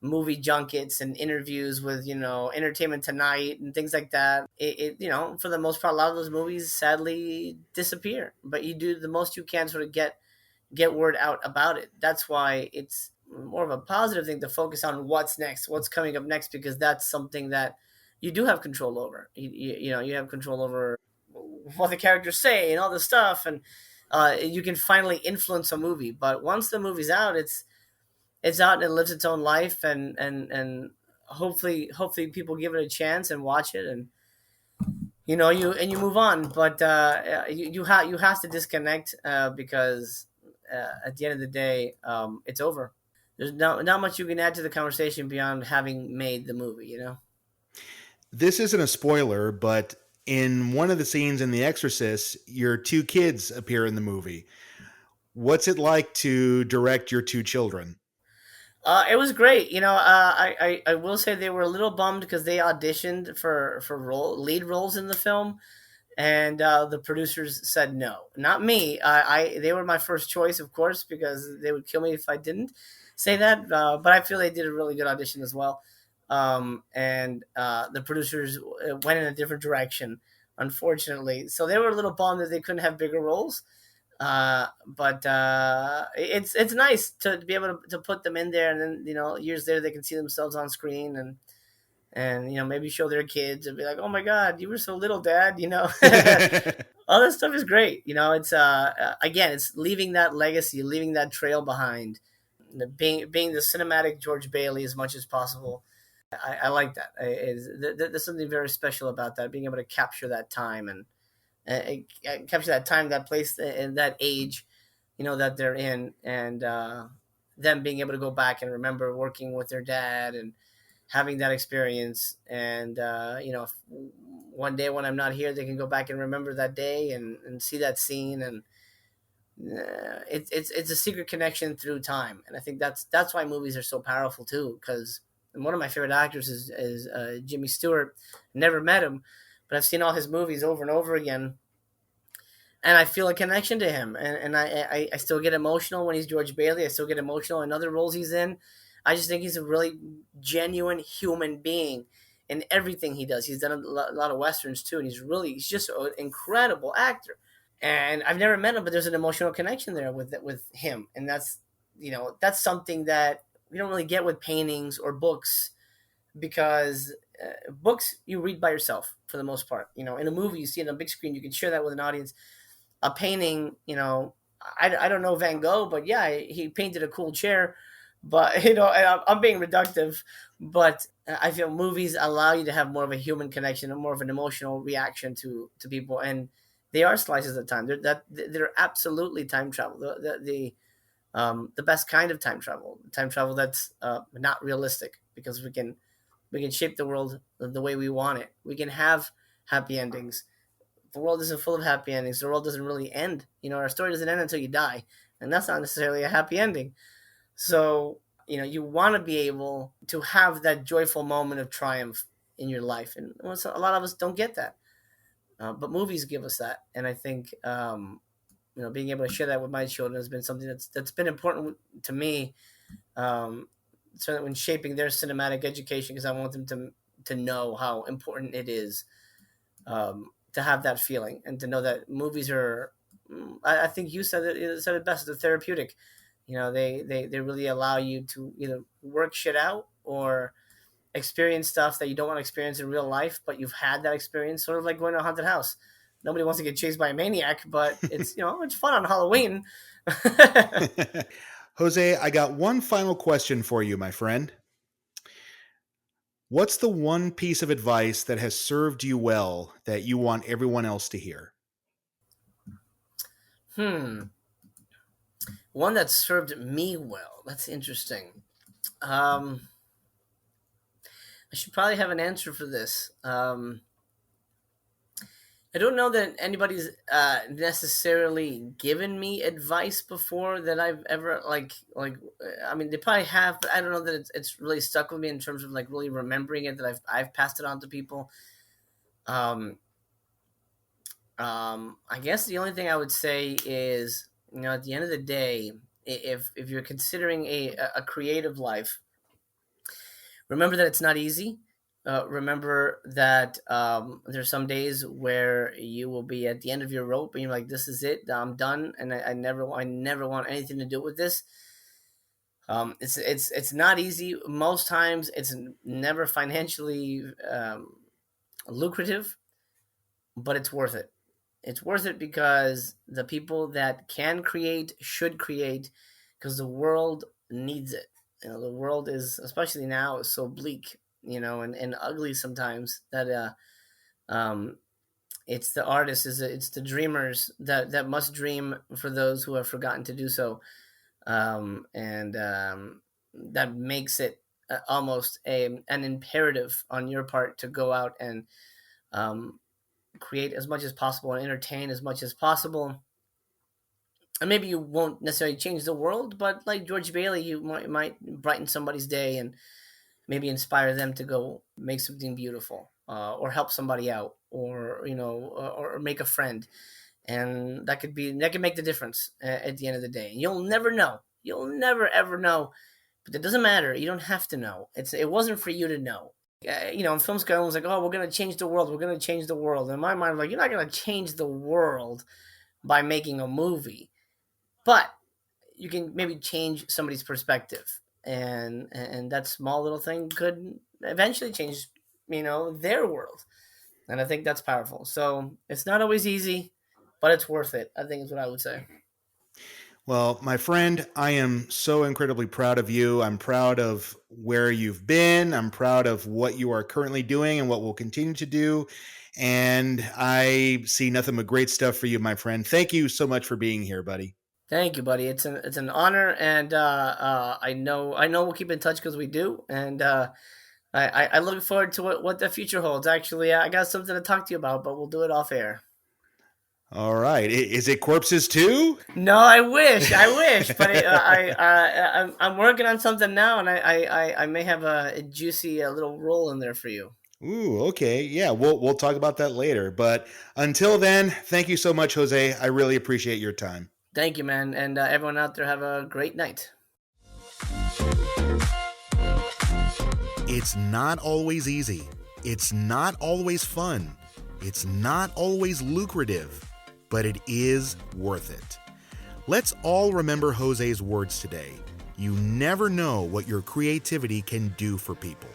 movie junkets and interviews with Entertainment Tonight and things like that. For the most part, a lot of those movies sadly disappear, but you do the most you can sort of get word out about it. That's why it's more of a positive thing to focus on what's next, what's coming up next, because that's something that you do have control over. You have control over what the characters say and all this stuff, and you can finally influence a movie. But once the movie's out, it's out and it lives its own life, and hopefully people give it a chance and watch it, and you move on. But you have to disconnect, because at the end of the day, it's over. There's not much you can add to the conversation beyond having made the movie. This isn't a spoiler, but in one of the scenes in The Exorcist, your two kids appear in the movie. What's it like to direct your two children? It was great. I will say they were a little bummed because they auditioned for lead roles in the film, and the producers said no, not me. They were my first choice, of course, because they would kill me if I didn't say that. But I feel they did a really good audition as well. And the producers went in a different direction, unfortunately. So they were a little bummed that they couldn't have bigger roles. But it's nice to be able to put them in there, and then years later they can see themselves on screen, and maybe show their kids and be like, oh my god, you were so little, dad. All that stuff is great. It's again, it's leaving that legacy, leaving that trail behind, being the cinematic George Bailey as much as possible. I like that. There's something very special about that, being able to capture that time and capture that time, that place, and that age, that they're in, and them being able to go back and remember working with their dad and having that experience. And one day when I'm not here, they can go back and remember that day and see that scene. And it's a secret connection through time. And I think that's why movies are so powerful too, because one of my favorite actors is Jimmy Stewart. Never met him, but I've seen all his movies over and over again, and I feel a connection to him. And I still get emotional when he's George Bailey. I still get emotional in other roles he's in. I just think he's a really genuine human being in everything he does. He's done a lot of westerns too, and he's just an incredible actor. And I've never met him, but there's an emotional connection there with him, and that's something that we don't really get with paintings or books, because books you read by yourself for the most part. In a movie you see it on a big screen, you can share that with an audience. A painting, I don't know Van Gogh, but yeah, he painted a cool chair. But I'm being reductive, but I feel movies allow you to have more of a human connection and more of an emotional reaction to people, and they are slices of time. They're absolutely time travel. The best kind of time travel that's not realistic, because we can shape the world the way we want it. We can have happy endings. The world isn't full of happy endings. The world doesn't really end. Our story doesn't end until you die, and that's not necessarily a happy ending. So you want to be able to have that joyful moment of triumph in your life, and a lot of us don't get that. But movies give us that, and I think being able to share that with my children has been something that's been important to me. So when shaping their cinematic education, because I want them to know how important it is to have that feeling, and to know that movies are. I think you said it best. They're therapeutic. They really allow you to either work shit out or experience stuff that you don't want to experience in real life, but you've had that experience, sort of like going to a haunted house. Nobody wants to get chased by a maniac, but it's it's fun on Halloween. Jose, I got one final question for you, my friend. What's the one piece of advice that has served you well that you want everyone else to hear? One that served me well. That's interesting. I should probably have an answer for this. I don't know that anybody's necessarily given me advice before that I've ever like. I mean, they probably have, but I don't know that it's really stuck with me in terms of like really remembering it, that I've passed it on to people. Um, I guess the only thing I would say is, at the end of the day, if you're considering a creative life, remember that it's not easy. Remember that there's some days where you will be at the end of your rope and you're like, this is it, I'm done, and I never want anything to do with this. It's not easy. Most times it's never financially lucrative, but it's worth it. It's worth it because the people that can create should create, because the world needs it. The world is, especially now, is so bleak, and ugly sometimes, that it's the artists, it's the dreamers that must dream for those who have forgotten to do so. And that makes it almost an imperative on your part to go out and create as much as possible and entertain as much as possible. And maybe you won't necessarily change the world, but like George Bailey, you might brighten somebody's day and maybe inspire them to go make something beautiful. or help somebody out, or or make a friend, and that could make the difference at the end of the day. You'll never know. You'll never ever know, but it doesn't matter. You don't have to know. It wasn't for you to know. In film school, everyone's like, "Oh, we're gonna change the world. We're gonna change the world." And in my mind, I'm like, you're not gonna change the world by making a movie, but you can maybe change somebody's perspective, and that small little thing could eventually change, their world. And I think that's powerful. So it's not always easy, but it's worth it, I think is what I would say. Well, my friend, I am so incredibly proud of you. I'm proud of where you've been. I'm proud of what you are currently doing and what we'll continue to do. And I see nothing but great stuff for you, my friend. Thank you so much for being here, buddy. Thank you, buddy. It's an honor, and I know we'll keep in touch because we do, and I look forward to what the future holds. Actually, I got something to talk to you about, but we'll do it off air. All right. Is it corpses too? No, I wish, but I'm working on something now, and I may have a juicy little role in there for you. Ooh, okay. Yeah, we'll talk about that later. But until then, thank you so much, Jose. I really appreciate your time. Thank you, man, and everyone out there, have a great night. It's not always easy. It's not always fun. It's not always lucrative, but it is worth it. Let's all remember Jose's words today. You never know what your creativity can do for people.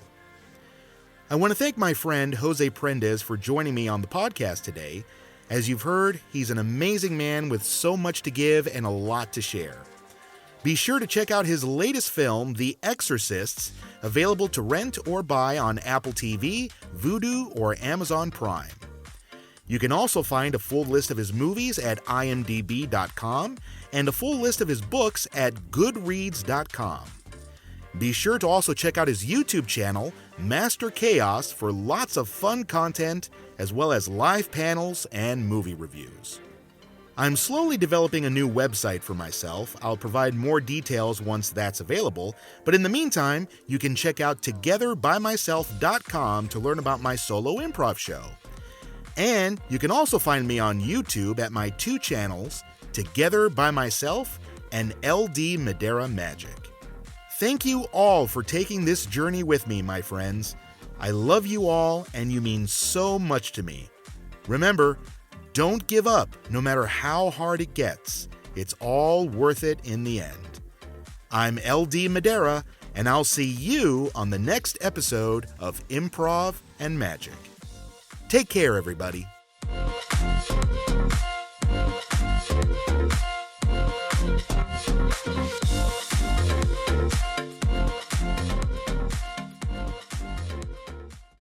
I want to thank my friend Jose Prendes for joining me on the podcast today. As you've heard, he's an amazing man with so much to give and a lot to share. Be sure to check out his latest film, The Exorcists, available to rent or buy on Apple TV, Vudu, or Amazon Prime. You can also find a full list of his movies at imdb.com and a full list of his books at goodreads.com. Be sure to also check out his YouTube channel, Master Chaos, for lots of fun content, as well as live panels and movie reviews. I'm slowly developing a new website for myself. I'll provide more details once that's available, but in the meantime, you can check out togetherbymyself.com to learn about my solo improv show. And you can also find me on YouTube at my two channels, Together by Myself and LD Madeira Magic. Thank you all for taking this journey with me, my friends. I love you all, and you mean so much to me. Remember, don't give up, no matter how hard it gets. It's all worth it in the end. I'm LD Madeira, and I'll see you on the next episode of Improv and Magic. Take care, everybody.